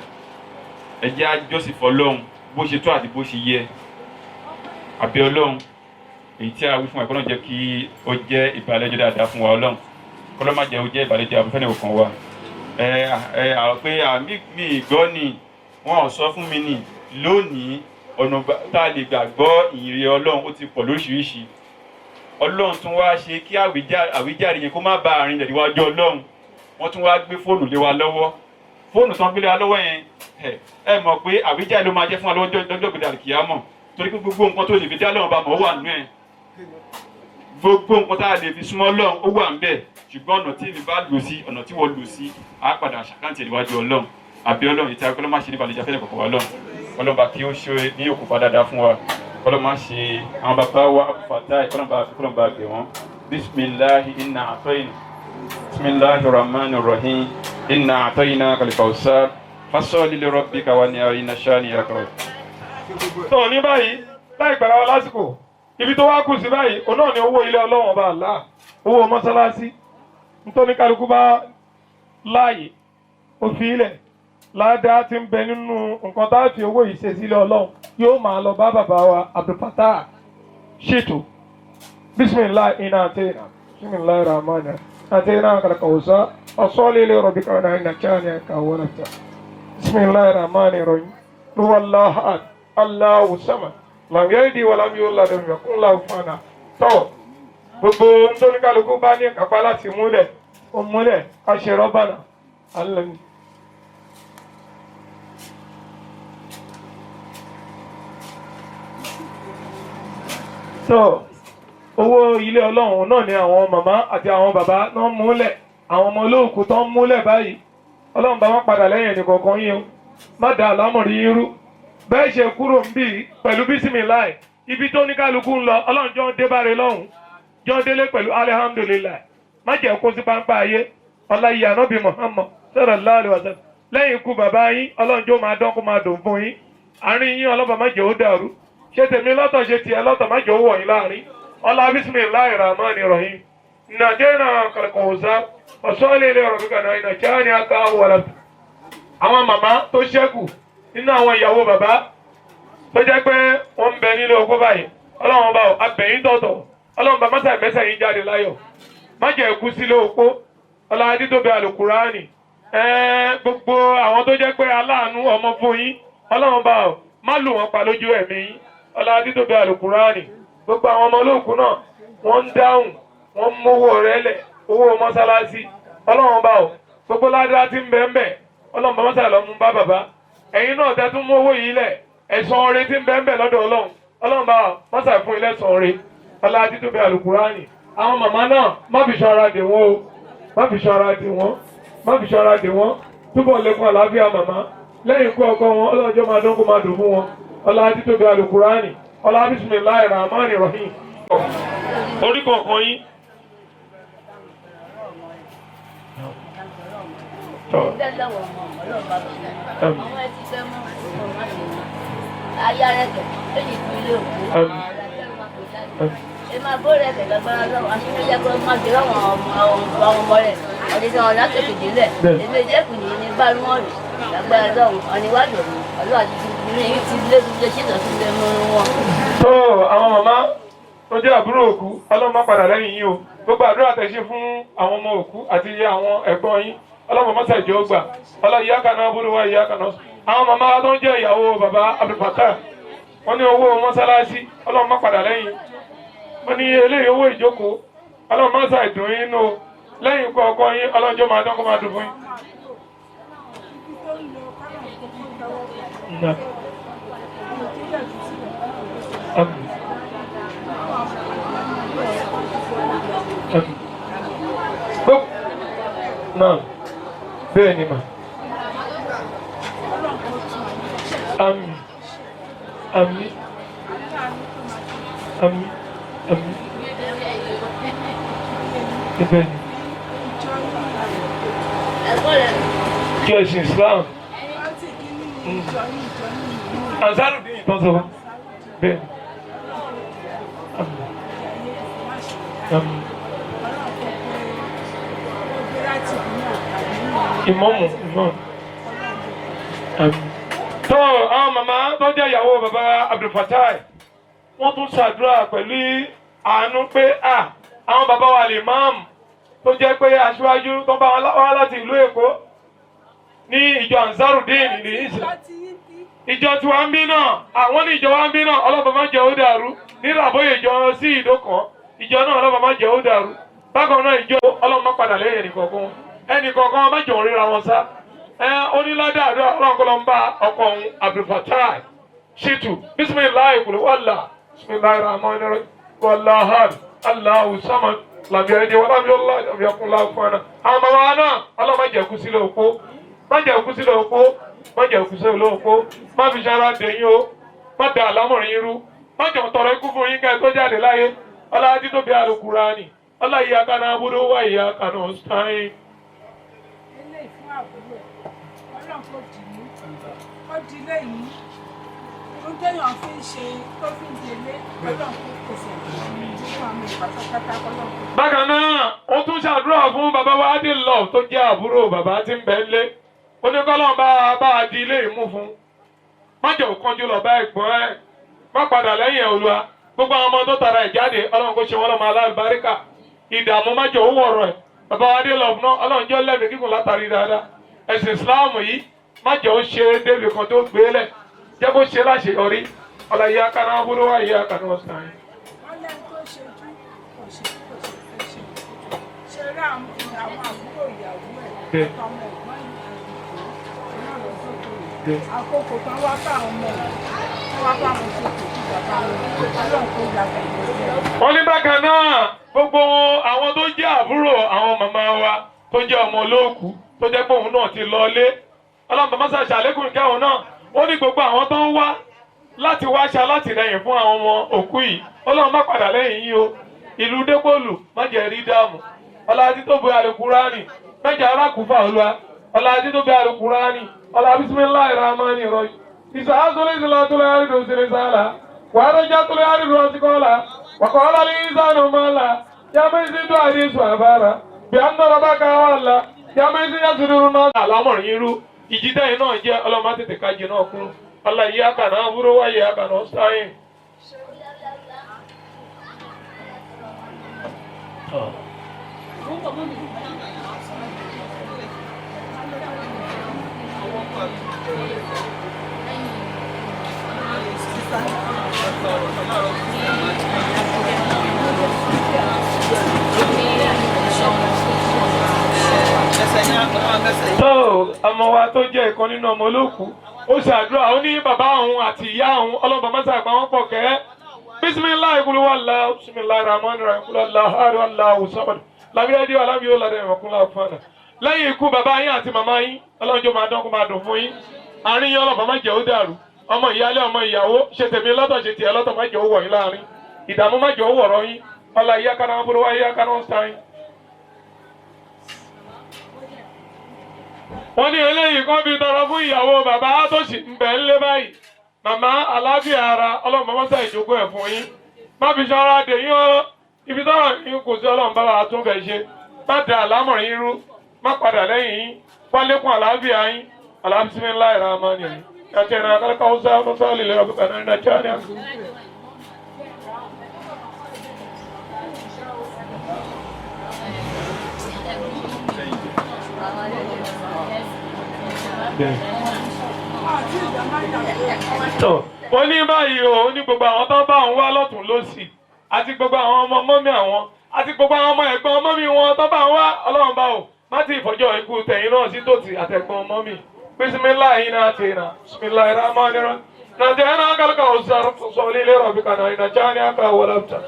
ẹ jẹ́ á jọ́sìn fọ́lọ́hun bó ṣe tó àti bó ṣe yẹ àbí Ọlọ́run èyí tí a wí fún ẹ̀kọ́ náà jẹ́ kí ó jẹ́ ìbàlẹ́jọ́ dáadáa fún wa Ọlọ́run kọ́lọ́ má jẹ́ ó jẹ́ ìbàlẹ́jọ́ abúfẹ́ni òkan wa pé mi ìgbọ́ ni wọ́n sọ fún mi ní lónìí ọ̀nà tá a lè gbàgbọ́ ìyìnrere Ọlọ́run ó ti pọ̀ lóríṣiríṣi Ọlọ́run tún wá ṣe kí àwíjàre yẹn kó má ba àárín ilẹ̀ níwájú Ọlọ́run wọ́n tún wá gbé fóònù lé wa lọ́wọ́ fóònù tán gbé lé wa lọ́wọ́ yẹn ẹ mọ̀ pé àwíjàre ló máa jẹ́ fún wa lọ́jọ́ gbèdà kìámọ̀ torí pé gbogbo nǹkan tó lè fi dá Ọlọ́run bá mọ̀ ó wà nínú ẹ̀ gbogbo nǹkan tá a lè fi súnmọ́ Ọlọ́run ó wà ń bẹ̀ ṣùgbọ́n ọ̀nà tí èmi bá lò sí ọ̀nà tí wọ́n lò sí á padà ṣàkáǹtì ẹ̀ níwájú Ọlọ́run àbí Ọlọ́run ìta Ọlọ́run má ṣe ní balẹ̀ ìjàfẹ́ nìkan wà Ọlọ́run bá kí ó ṣe ní òkùnfà dáadáa fún wa Ọlọ́run má ṣe àwọn bàbá wa fàtà Ọlọ́run bá gbé wọn bisimilahi inna àtọ́yìn bisimilahi rahman rahim inna àtọ́yìn kàlífàwùsá fasalli li rabbika wanhar inna shani'aka. tó ní báyìí láì gbàrà wa lásìkò ibi tó wá kù sí báyìí òun náà ni owó ilé ọlọ́run ọba àlá owó mọ́sálásí nítorí kálukú bá láàyè òfin ilẹ̀ ládàá ti ń bẹ nínú nǹkan tá a fi owó yìí ṣe sílé ọlọ́run yóò máa lọ bá bàbá wa Abdulfatah Shitu bisimilahi iná àtẹ̀yìnà bisimilahi rahman àtẹ̀yìnà kàlàkàwùsá ọ̀sọ́lẹ̀ ilé rọ̀bì kan náà iná kíá ni ẹ̀ka wọ́n náà bisimilahi rahman rahim ruwallahu ahad Allahu samad lam yalid wa lam yulad wa lam yakun lahu kufuwan ahad. tọ́ gbogbo nítorí kálukú bá ní kápá láti múlẹ̀ ó múlẹ̀ ká ṣe rọ́bànà alẹ́. so owó ilé ọlọ́run náà ni àwọn màmá àti àwọn bàbá náà múlẹ̀ àwọn ọmọ olóòkú tó ń múlẹ̀ báyìí ọlọ́run bá wọn padà lẹ́yìn ẹnìkọ̀ọ̀kan yín o má dà lámọ̀rí yín rú bẹ́ẹ̀ ṣe kúrò ń bì pẹ̀lú bísímìláì ibi tó ní kálukú ń lọ ọlọ́run jọ ń dé báre lọ́hùn jọ ń délé pẹ̀lú alihamudulilayi má jẹ́ kó sí pápá ayé ọláyé ànábì Muhammad sallallahu alaihi wasallam lẹ́yìn ikú bàbá yín ọlọ́run jọ máa dán kó máa dùn fún yín àárín yín ọlọ́ba má jẹ́ ó dàrú ṣé tèmi lọ́tọ̀ ṣe tiẹ̀ lọ́tọ̀ má jẹ́ ó wọ̀ yín láàrin ọlá bisimilahi rahman rahim nàjẹ́nà kàlùkọ̀ọ́sá ọ̀ṣọ́lẹ̀ ilé ọ̀rọ̀ kíkà náà ìnàjẹ́ ní aká wọlé. àwọn màmá tó ṣẹ́kù nínú àwọn ìyàwó bàbá tó jẹ́ pé wọ́n ń bẹ nílé ogún báyìí ọlọ́run bá abẹ̀yìn tọ̀tọ̀ ọlọ́run bá mọ́sà mẹ́sẹ̀ yín jáde láyọ̀ má jẹ́ ẹ̀kú sílé opó ọlá adídóbi àlùkùránì gbogbo àwọn tó jẹ́ pé aláàánú ọmọ fún yín ọlọ́run bá má lù wọ́n pa lójú ẹ̀mí yín ọlá adídóbi àlùkùránì gbogbo àwọn ọmọ olóòkú náà wọ́n ń dáhùn wọ́n ń mówó rẹ̀ lẹ̀ owó mọ́sálásí ọlọ́run bá gbogbo ládàá tí ń bẹ ń bẹ ọlọ́run bá mọ́sálásí lọ mú bá bàbá ẹ̀yin náà tẹ́ tún mówó yìí lẹ̀ ẹ̀san oore tí ń bẹ ń bẹ lọ́dọ̀ ọlọ́run ọlọ́run bá mọ́sálásí fún ilé ẹ̀san oore ọlá adídóbi àlùkùránì àwọn màmá náà má fi ṣọ́ra dè wọ́n o má fi ṣọ́ra dè wọ́n má fi ṣọ́ra dè wọ́n túbọ̀ lékún àlàáfíà màmá lẹ́yìn ikú ọkọ wọn ọlọ́jọ́ máa dán kó máa dùn fún wọn ọlá adídóbi àlùkùránì ọlá bisimilahi rahman rahim. orí kọ̀ọ̀kan yín. ayá rẹ̀ kẹ̀ lóyìn fún ilé òkú ẹ máa bó rẹ̀ kẹ̀ lágbára lọ́wọ́ aṣíwájú kó máa jẹ́ àwọn ọmọ rẹ̀ ọdún tí wọn látòkè délẹ̀ èmi ìjẹ́kùn yìí ní bá wọn rè lágbára lọ́wọ́ ọ̀níwájú ọlọ́wọ́ àti ìdílé ti lé gbogbo ṣètò sí ilé mú wọn. tó àwọn màmá tó jẹ́ àbúrò òkú ọlọ́run má padà lẹ́yìn yín o gbogbo àdúrà tẹ́ ṣe fún àwọn ọmọ òkú àti àwọn ẹ̀gbọ́n yín ọlọ́run mọ́sá ìjọ gbà ọlọ́run ìyá kan náà búrú wá ìyá kan náà àwọn màmá tó ń jẹ́ ìyàwó bàbá Abdulfatah wọ́n ní owó mọ́sálásí ọlọ́run má padà lẹ́yìn wọ́n ní eléyìí owó ìjókòó ọlọ́run mọ́sá ìdùn yín nù lẹ́yìn ikú ọkọ yín ọlọ́run jọ máa dán kó máa dùn fún yín. Náà bẹ́ẹ̀ ni mà. Àmín àmín àmín àmín. Bẹ́ẹ̀ ni. Jọ ẹ̀sìn Islam. Ansarudeen ìtàn sọ fún. Bẹ́ẹ̀ ni. Àmín àmín. Ìmọ̀mù náà. tó àwọn màmá tó jẹ́ ìyàwó bàbá Abdulfatah wọ́n tún ṣàdúrà pẹ̀lú àánú pé àwọn bàbá wa lè máàmù tó jẹ́ pé aṣíwájú tó bá wá láti ìlú Èkó ní ìjọ Ansarudeen ní Islam ìjọ tí wọ́n ń bí náà àwọn ní ìjọ wa ń bí náà ọlọ́pàá máa jẹ́ ó dàrú níràbóyè ìjọ sí ìdókan ìjọ náà ọlọ́pàá máa jẹ́ ó dàrú bákan náà ìjọ ọlọ́pàá padà lẹ́yìn ẹnìkọ̀ọ̀kan má jọ̀ ríra wọn sá onílàdà àdúrà ọlọ́kọ̀ọ́lọ́ ń bá ọkọ òun Abdulfatah Shitu bisimilayi kùlù wàllà bisimilayi rahman wàllàhàn Allahu samad làbíyà ẹni wọn lábíyà ọlá àbíyà kún láfọ̀ọ́nà àwọn bàbá náà ọlọ́mọ má jẹ́ kú sílẹ̀ òpó má jẹ́ kú sílẹ̀ òpó má jẹ́ kú sílẹ̀ òpó má fi ṣara dẹ̀yìn o má da àlámọ̀rin yín rú má jẹ́ tọrọ ikú fún yín ká tó jáde láyé ọlá títóbi Al-Qur'ani ọlá iyyaka na'budu wa iyyaka nasta'in. ọlọ́run kò dì mí ó di lẹ́yìn ohun téèyàn fi ń ṣe tó fi ń délé ọlọ́run kò pèsè fún àmì ìpàtàkàtà ọlọ́run kò. bákan náà ó tún ṣàdúrà fún bàbá wa Adélọ tó jẹ́ àbúrò bàbá tí ń bẹ ńlé ó ní kọ́lọ́n bá a di ilé ìmú fún má jẹ́ òkanjú lọ bá ẹ̀gbọ́n ẹ̀ má padà lẹ́yìn Olúwa gbogbo àwọn ọmọ tó tara ẹ̀ jáde ọlọ́run kò ṣe wọ́n lọ́mọ alábàríkà ìdààmú má jẹ́ owó ọ̀rọ̀ ẹ̀ bàbá wa Adélọ náà ọlọ́run jẹ́ lẹ́mìí kíkùn látàrí dáadáa ẹ̀sìn Ìsìláàmù yìí má jẹ́ ó ṣe débi kan tó gbé lẹ̀ jẹ́ kó ṣe láṣeyọrí ọ̀la ìyá kaná abúlé wa ìyá kaná ọ̀sán yìí. wọ́n lẹ́nu tó ṣe jú kò ṣe ṣe rí àwọn àbúrò ìyàwó ẹ̀ ọmọ ẹ̀gbọ́n ìyàwó àkókò kan wá bá àwọn ọmọ ẹ̀ wá bá àwọn ṣètò sí bàbá wọn ọlọ́run tó yàgbẹ́ ìlú. wọ́n ní bákan náà gbogbo àwọn tó jẹ́ àbúrò àwọn màmá wa tó jẹ́ ọmọ olóòkú tó jẹ́ pé òun náà ti lọ lé ọlọ́run bàbá sàṣà lẹ́kùn kẹ́hùn náà ó ní gbogbo àwọn tó ń wá láti wá ṣe alátìlẹyìn fún àwọn ọmọ òkú yìí ọlọ́run má padà lẹ́yìn yìí o ìlú dépòlù má jẹ́ rí dààmú ọlá títóbi àlùkùránì mẹ́jọ arákùnfà olúwa ọlá títóbi àlùkùránì ọlá bisimilahi rahmani rahim ìsàásùlẹ̀ ìsìlátúlẹ̀ àrídò sílẹ̀ sálà wàrọ̀játúlẹ̀ àrídò ọ̀sìkọ́lá wàkọ́lá ní ìsànù mọ́lá yàmẹ́sì tó àdísù àbára bí a ń dọ̀rọ̀ bá káwà ńlá yàmẹ́sì yàtúndúrú náà àlámọ̀rin irú ìjídẹ́ náà jẹ́ ọlọ́mọ tètè kájí náà kún ọlá ìyá kaná wúrò wá ìyá kaná sáyìn. tó ọmọ wa tó jẹ́ ìkan nínú ọmọ olóòkú ó ṣàdúrà ó ní bàbá òun àti ìyá òun ọlọ́ba mọ́sá àgbà wọn pọ̀ kẹ́ bisimilahi kuluwala bisimilahi rahman rahim kulala hadu alahu samad lamiyadi alamiyo ladẹ ìmọ̀kúnlá fana lẹ́yìn ikú bàbá yín àti màmá yín ọlọ́jọ́ máa dán kó máa dùn fún yín àárín yín ọlọ́ba má jẹ́ ó dàrú ọmọ ìyálé ọmọ ìyàwó ṣe tèmi lọ́tọ̀ ṣe tiẹ̀ lọ́tọ̀ má jẹ́ ó wọ̀ yín láàrin ìdààmú má jẹ́ ó wọ̀rọ̀ yín ọlá ìyá kaná burú wá ìyá kaná sáyìn. wọ́n ní eléyìí kan fi tọrọ fún ìyàwó bàbá tó sì ń bẹ̀ ńlé báyìí màmá aláfíà ara ọlọ́run bàbá sá ìjókòó ẹ̀ fún yín má fi ṣọ́ra dè yín ọ́ ibi tọ́rọ̀ yín kò sí ọlọ́run bàbá tún fẹ́ ṣe má da àlámọ̀rin yín rú má padà lẹ́yìn yín wálékún àlàáfíà yín bismillahi rahmani rahim yàtẹ̀ náà kálíkà ó sá mọ́sá lè lọ́ọ́ bíkà náà ní nàìjíríà ní àgbẹ̀. wọ́n ní báyìí o ní gbogbo àwọn tó bá ń wá lọ́tún lọ́sì àti gbogbo àwọn ọmọ mọ́mí àwọn àti gbogbo àwọn ọmọ ẹ̀gbọ́n mọ́mí wọn tó bá ń wá ọlọ́run bá o má ti ìfọjọ́ ikú tẹ̀yìn náà sí tòsí àtẹ̀gbọ́n mọ́mí bisimilahi iná àti iná bisimilahi rahmani rahim nàìjíríà náà kálíkà ọ̀sán sọ̀lí ilé rọ̀bì kan náà ìnàjà ní àkà wọlé ọ̀tà.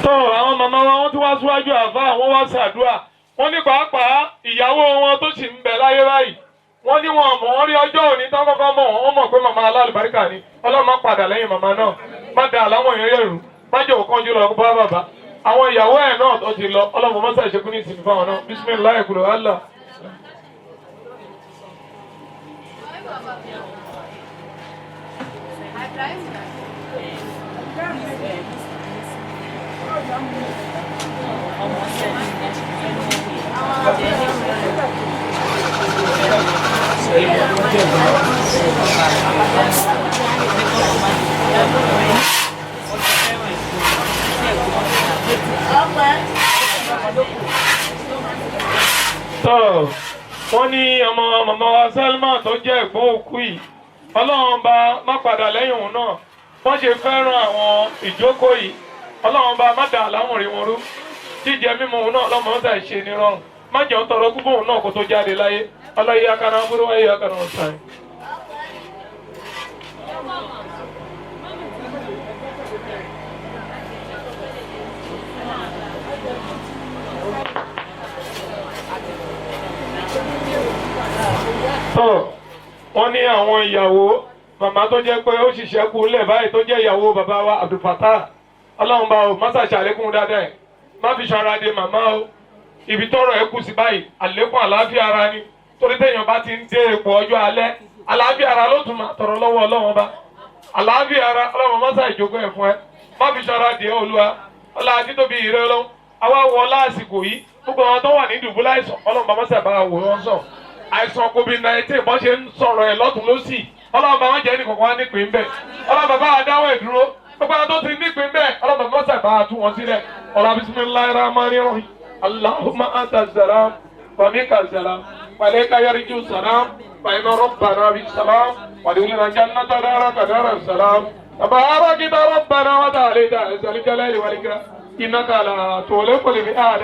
tó àwọn màmá wọn tí wá síwájú àfá àwọn wá ṣàdúrà wọ́n ní pàápàá ìyàwó wọn tó sì ń bẹ láyé báyìí wọ́n ní wọn mọ̀ wọ́n rí ọjọ́ òní tán kọ́kọ́ mọ̀ wọ́n mọ̀ pé màmá alálùbáríkà ni ọlọ́run má padà lẹ́yìn màmá náà má da àlámọ̀ yẹn yẹ̀rù má jẹ́ òkànjú lọ bá bàbá àwọn ìyàwó ẹ̀ náà tó ti lọ ọlọ́run mọ́sá ìṣekú ní ìsinmi fáwọn náà bisimilayi kúrò Allah. Wọ́n ní ọmọ màmá wa Salma tó jẹ́ ẹ̀gbọ́n òkú yìí ọlọ́run bá má padà lẹ́yìn òun náà wọ́n ṣe fẹ́ràn àwọn ìjókòó yìí ọlọ́run bá má dà láwọn rí wọn rú jíjẹ mímu òun náà ọlọ́run mọ́tà ṣe ní rọrùn má jẹun tọrọ púpọ̀ òun náà kó tó jáde láyé ọlọ́yẹ akara múrú wáyé akara ọ̀sán. wọ́n ní àwọn ìyàwó màmá tó jẹ́ pé ó ṣiṣẹ́ kú lẹ̀ báyìí tó jẹ́ ìyàwó bàbá wa Abdulfatah ọlọ́run bá o má ṣàlékún dáadáa ẹ̀ má fi ṣara de màmá o ibi tọrọ ẹ kù sí báyìí àlékún àlàáfíà ara ni torí téèyàn bá ti ń dé ipò ọjọ́ alẹ́ àlàáfíà ara ló tún máa tọrọ lọ́wọ́ ọlọ́run bá àlàáfíà ara ọlọ́run má ṣàìjókòó ẹ̀ fún ẹ má fi ṣara de olúwa ọlá àti tóbi ìrẹ́ ọlọ́run àwa wọ lásìkò yìí gbogbo àwọn tó wà ní dùbúlẹ̀ àìsàn ọlọ́run bá má ṣàbá wò wọ́n sàn àìsàn COVID-19 bọ́n ṣe ń sọ̀rọ̀ ẹ̀ lọ́tún lọ́sì ọlọ́run bá wọn jẹ́ ní kọ̀ọ̀kan wá nípìn bẹ́ẹ̀ ọlọ́run bàbá àdáwọ̀ ìdúró gbogbo àwọn tó ti nípìn bẹ́ẹ̀ ọlọ́run bàbá wọn ṣàbá tú wọn sílẹ̀ ọlọ́run bismillahir rahmanir rahim allahumma anta salam wa minka salam wa ilayka yarju salam wa inna rabbana bis salam wa dulina jannata daraka daras salam tabarakta rabbana wa ta'ala zal jalali wal ikram innaka la tuliqul mi'ad.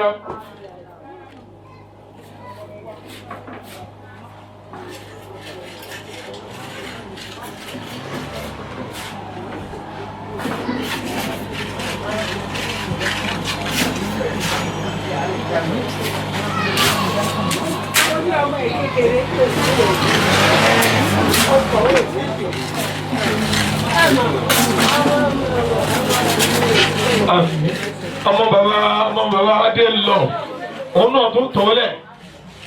ọmọ bàbá adé lọ òun náà tó tọ́lẹ̀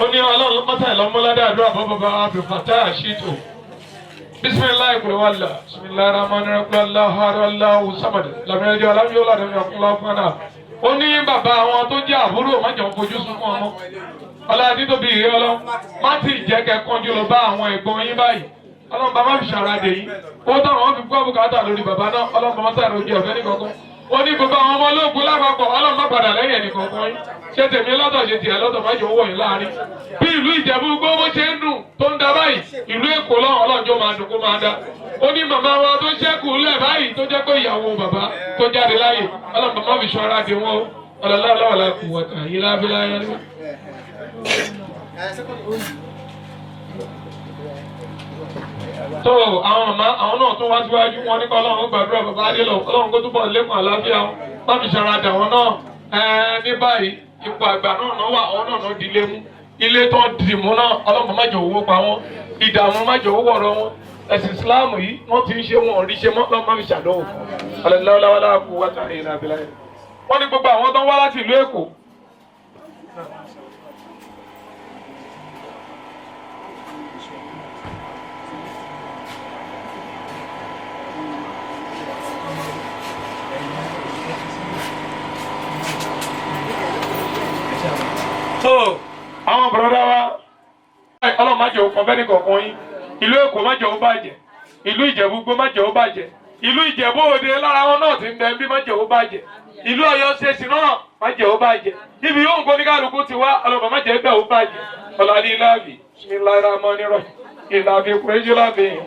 ó ní ọlọ́run pátá ìlọ́mọládé àdúrà bọ́ bàbá Abdulfatah Shitu bisimilayi kúrò wàlá bisimilayi rahman rahman alahu alahu samad lamẹ́rẹ́dì alámiyọ́lá dẹ́mẹ́kúnlá fúnà ó ní bàbá àwọn tó jẹ́ àbúrò má jẹun fojú sunkún ọmọ ọlọ́dún tóbi ìrẹ́ ọlọ́ má ti jẹ́ kẹ́kọ́njú lọ bá àwọn ẹ̀gbọ́n yín báyìí ọlọ́run bá má fi ṣàràdé yìí ó táwọn wọn fi gbọ́ bùkátà lórí bàbá náà ọlọ́run bá má sàrò ojú ọ̀fẹ́ ní kankan ó ní gbogbo àwọn ọmọ olóògùn lápapọ̀ ọlọ́run má padà lẹ́yìn ẹnì kankan yín ṣé tèmi lọ́tọ̀ ṣe tiẹ̀ lọ́tọ̀ má jẹ́ owó yìí láàrin bí ìlú Ìjẹ̀bú gbówó ṣe ń dùn tó ń da báyìí ìlú Èkó lọ́wọ́ ọlọ́jọ́ máa dùn kó máa da ó ní màmá wa tó ṣẹ́kù lẹ̀ báyìí tó jẹ́ pé ìyàwó bàbá tó jáde láyè ọlọ́run bá má fi ṣọ́ ara dé wọn ọlọ́lá kù wọ̀tà yìí lábíláyà ní. tó àwọn màmá àwọn náà tó wá síwájú wọn nípa ọlọ́run gbàdúrà bàbá adélọ ọlọ́run kó túbọ̀ lékún àlàáfíà wọn má fi ṣàràdà wọn náà ní báyìí ipò àgbà náà wà àwọn náà dilé mú ilé tó dì mú náà ọlọ́run má jẹ́ owó pa wọn ìdààmú má jẹ́ owó wọ̀rọ̀ wọn ẹ̀sìn Islam yìí wọ́n ti ń ṣe wọn rí ṣe mọ́ ọlọ́run má fi ṣàdánwò fún ọlọ́láwálá kú wáta ìrìn àbíláyà wọ́n ní gbogbo àwọn tó ń wá láti ìlú Èkó. so àwọn bọ̀dọ̀ wa ọlọ́run má jẹ́ òkan fẹ́ni kọ̀ọ̀kan yín ìlú Èkó má jẹ́ ó bàjẹ́ ìlú Ìjẹ̀bú Igbó má jẹ́ ó bàjẹ́ ìlú Ìjẹ̀bú Òde lára wọn náà ti ń bẹ bí má jẹ́ ó bàjẹ́ ìlú Ọ̀yọ́ ṣèṣì náà má jẹ́ ó bàjẹ́ ibi yóò ń kó ní kálukú ti wá ọlọ́run má jẹ́ bẹ́ẹ̀ ó bàjẹ́ ọ̀làdí ìlàbí bismillahirrahmanirrahim ìlàbí kùrẹ́jì lábẹ́ yẹn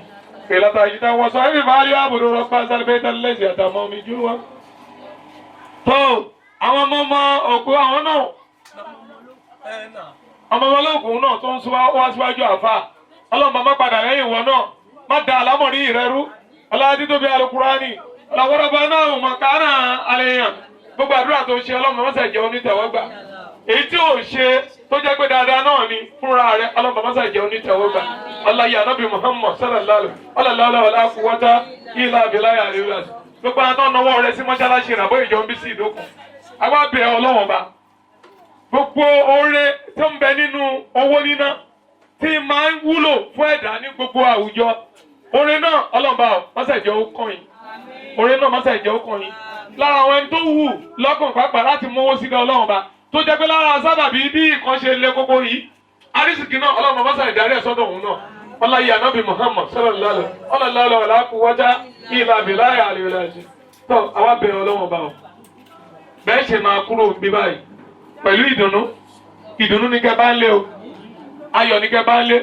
ìlàtà ìjìdá wọn sọ ẹbí máa rí àbùdó rọpá sálẹ́bẹ́tà lẹ́sì àtàwọn omi jú wa. tó àwọn ọmọ òkú àwọn náà ọmọ ológun náà tó ń wá síwájú àfà ọlọ́run má padà lẹ́yìn wọn náà má da àlámọ̀rí ìrẹ́rú ọlọ́dún tóbi alukurani ọlọ́wọ́dọ́gba náà mọ̀ kánà àlẹ́yàn gbogbo àdúrà tó ṣe ọlọ́run mọ́sà jẹ́ onítẹ̀wọ́gbà èyí tí ò ṣe tó jẹ́ pé dáadáa náà ni fúnra rẹ̀ ọlọ́run mọ́sà jẹ́ onítẹ̀wọ́gbà ọlọ́yà anábì Muhammad sallallahu alaihi quwwata illa billahi àríwá gbogbo àwọn náwó rẹ̀ sí mọ́ṣáláṣí ìràbọ̀ ìjọ ń bí sí ìdókun àwa bẹ̀ ọlọ́run ba gbogbo oore tó ń bẹ nínú owó níná tí máa ń wúlò fún ẹ̀dá ní gbogbo àwùjọ oore náà ọlọ́mọba mọ́sàjẹ́ ó kàn yín oore náà mọ́sàjẹ́ ó kàn yín lára àwọn ẹni tó wù lọ́kàn pàápàá láti mówó síga ọlọ́mọba tó jẹ́ pé lára sábàbí bí nǹkan ṣe lé kókó yìí arísìkì náà ọlọ́mọba mọ́sàjẹ́ darí ẹ̀ sọ́dọ̀ òun náà ọláyé anábì Muhammad sallallahu alaihi quwwata illa billahi àríwájú tó àwa bẹ̀rẹ̀ ọlọ́mọba o bẹ́ẹ̀ ṣe máa kúrò bí báyìí pẹ̀lú ìdùnnú ní kẹ́ bá ń lé o ayọ̀ ní kẹ́ bá ń lé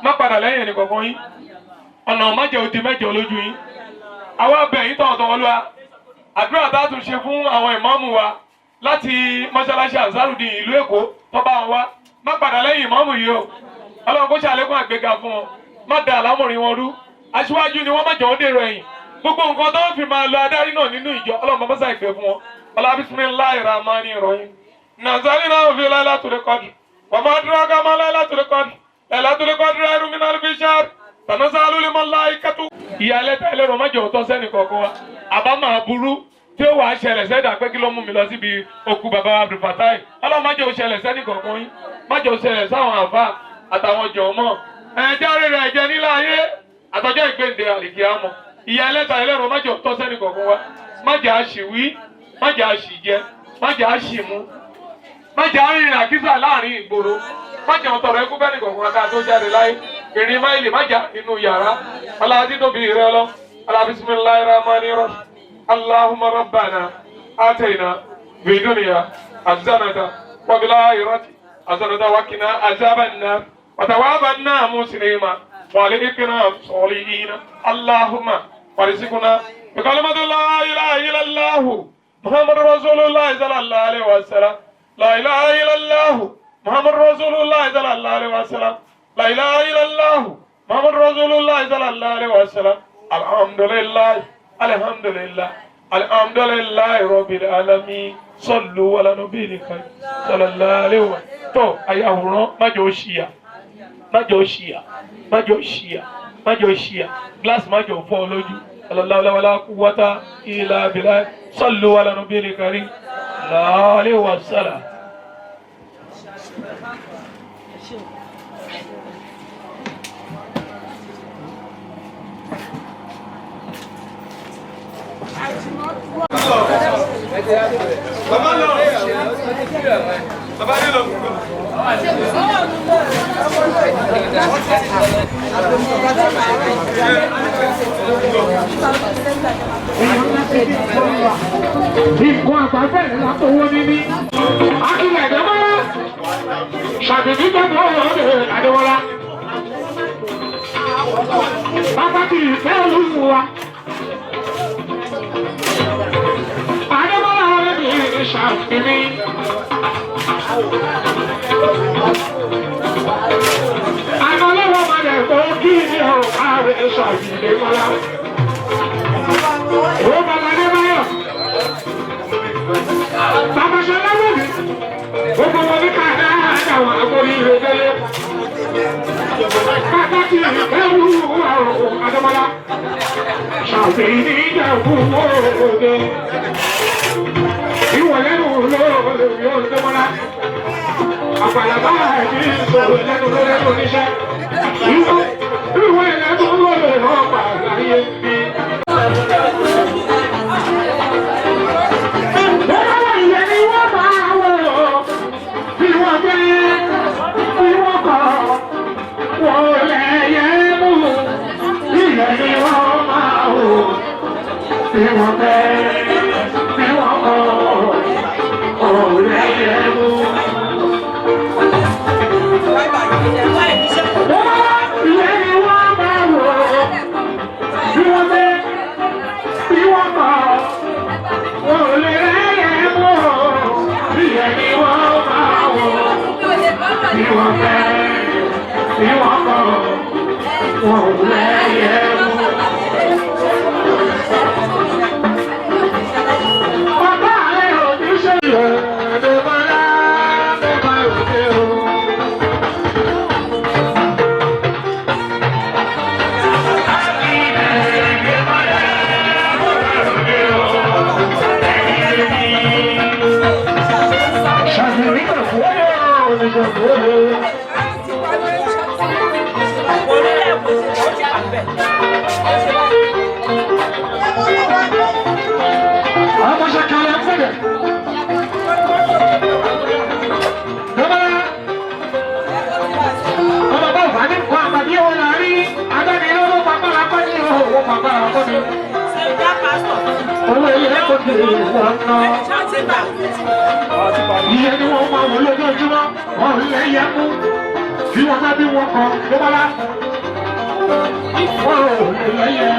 má padà lẹ́yìn ẹnì kọ̀ọ̀kan yín ọ̀nà májẹ̀ òdi mẹ́jọ lójú yín àwa bẹ̀ yín tọ̀wọ̀tọ̀wọ̀ lọ́wọ́ àdúrà tá a tún ṣe fún àwọn ìmáàmù wa láti mọ́ṣáláṣí Ansarudeen ìlú Èkó tó bá wọn wá má padà lẹ́yìn ìmáàmù yìí o Ọlọ́run kó ṣàlékún àgbéga fún wọn má da àlámọ̀rin wọn rú aṣíwájú ni wọ́n má jẹ́ wọ́n dèrò ẹ̀yìn gbogbo nǹkan tó ń fi máa lọ adarí náà nínú ìjọ Ọlọ́run bá mọ́sá ìfẹ́ fún wọn ọlá bismillahir rahmanir rahim nazalina fi laylatul qadr wa ma adraka ma laylatul qadr laylatul qadr khayrun min alfi shahr tanazzalul malaikatu. ìyálẹ̀ tẹ́lẹ̀ rọ má jẹ́ òótọ́ sẹ́nì kọ̀ọ̀kan wa àbá máa burú tí ó wàá ṣẹlẹ̀ sẹ́dà pé kí ló mú mi lọ síbi òkú bàbá Abdul Fatai Ọlọ́run má jẹ́ ó ṣẹlẹ̀ sẹ́nì kọ̀ọ̀kan yín má jẹ́ ó ṣẹlẹ̀ sáwọn àfa àtàwọn jọ̀ọ́mọ̀ ẹ̀jẹ̀ rẹ̀ ẹ̀jẹ̀ nílá ayé àtọ́jọ́ ìgbéǹde àlìkíyàmọ̀ ìyá ẹlẹ́ta ẹlẹ́rọ má jẹ́ ó tọ́ sẹ́nì kọ̀ọ̀kan wa má jẹ́ àṣìwí má jẹ́ àṣìjẹ má jẹ́ àṣìmú má jẹ́ àrìnrìn àkísà láàrin ìgboro má jẹ́ ọ̀tọ̀rọ̀ ẹkú bẹ́ẹ̀ nìkan kan ká tó jáde láyé ìrìn máìlì má jà nínú yàrá aláàtí tóbi rẹ lọ bismillahir rahmanir rahim allahumma rabbana atayna fid dunya hasanatan wa fil akhirati hasanatan wa qina azaban nar wa tawaffana musliman wa alhiqna bis-salihin allahumma warzuqna bi kalimati la ilaha illallah muhammadur rasulullah sallallahu alaihi wasallam la ilaha illallah محمد رسول الله صلى الله عليه وسلم لا إله إلا الله محمد رسول الله صلى الله عليه وسلم الحمد لله الحمد لله الحمد لله رب العالمين صلوا على نبي الكريم صلى الله عليه وسلم tó ayàwòrán májò ṣìyà májò ṣìyà májò ṣìyà májò ṣìyà glace májò fọ́ lójú sallallahu wala quwwata illa billah صلوا على نبي الكريم صلى الله عليه وسلم. Bàbá lọ. Bàbá ní lọ. Ìkún àgbàfẹ́ látọwọ́ níní. Akílẹ̀ ìdámọ́lá. Ṣàdédé gbọ́dọ̀ ọ̀rọ̀ Adéwọlá. Bàbá ti ìfẹ́ olúfò wa. Adéwọlá ọ̀rẹ́ mi ní ṣàfihàn. Àná lọ́wọ́ máa dẹ̀ tó kí ni ọ̀ ààrẹ ṣàfihàn mọ́lá. Ó bàbá Adébáyọ̀. Bàbá Ṣọlá wò mí. Gbogbo wọn ní káàdá àdáwọn agbórí ìrẹ́dẹ́lẹ́. Pàtàkì ìbẹ̀rù àrùn Adémọ́lá. Ṣàfihàn ní ìjẹ̀bú òde. Ìwọ̀n lẹ́nu lóòrè yóò Adémọ́lá. Àpàlàbá ẹ̀dí ìṣòro lẹ́nu lẹ́nu oníṣẹ́. Ìwọ̀n lẹ́nu lóòrè ọ̀pá láyé bí. Ìyẹn ni wọ́n máa wò lójoojúmọ́, wọ́n lè yẹ mú, bí wọ́n bá bí wọ́n kọ́ ló bá lá. ìfọ̀ òlè lẹ́yẹ̀.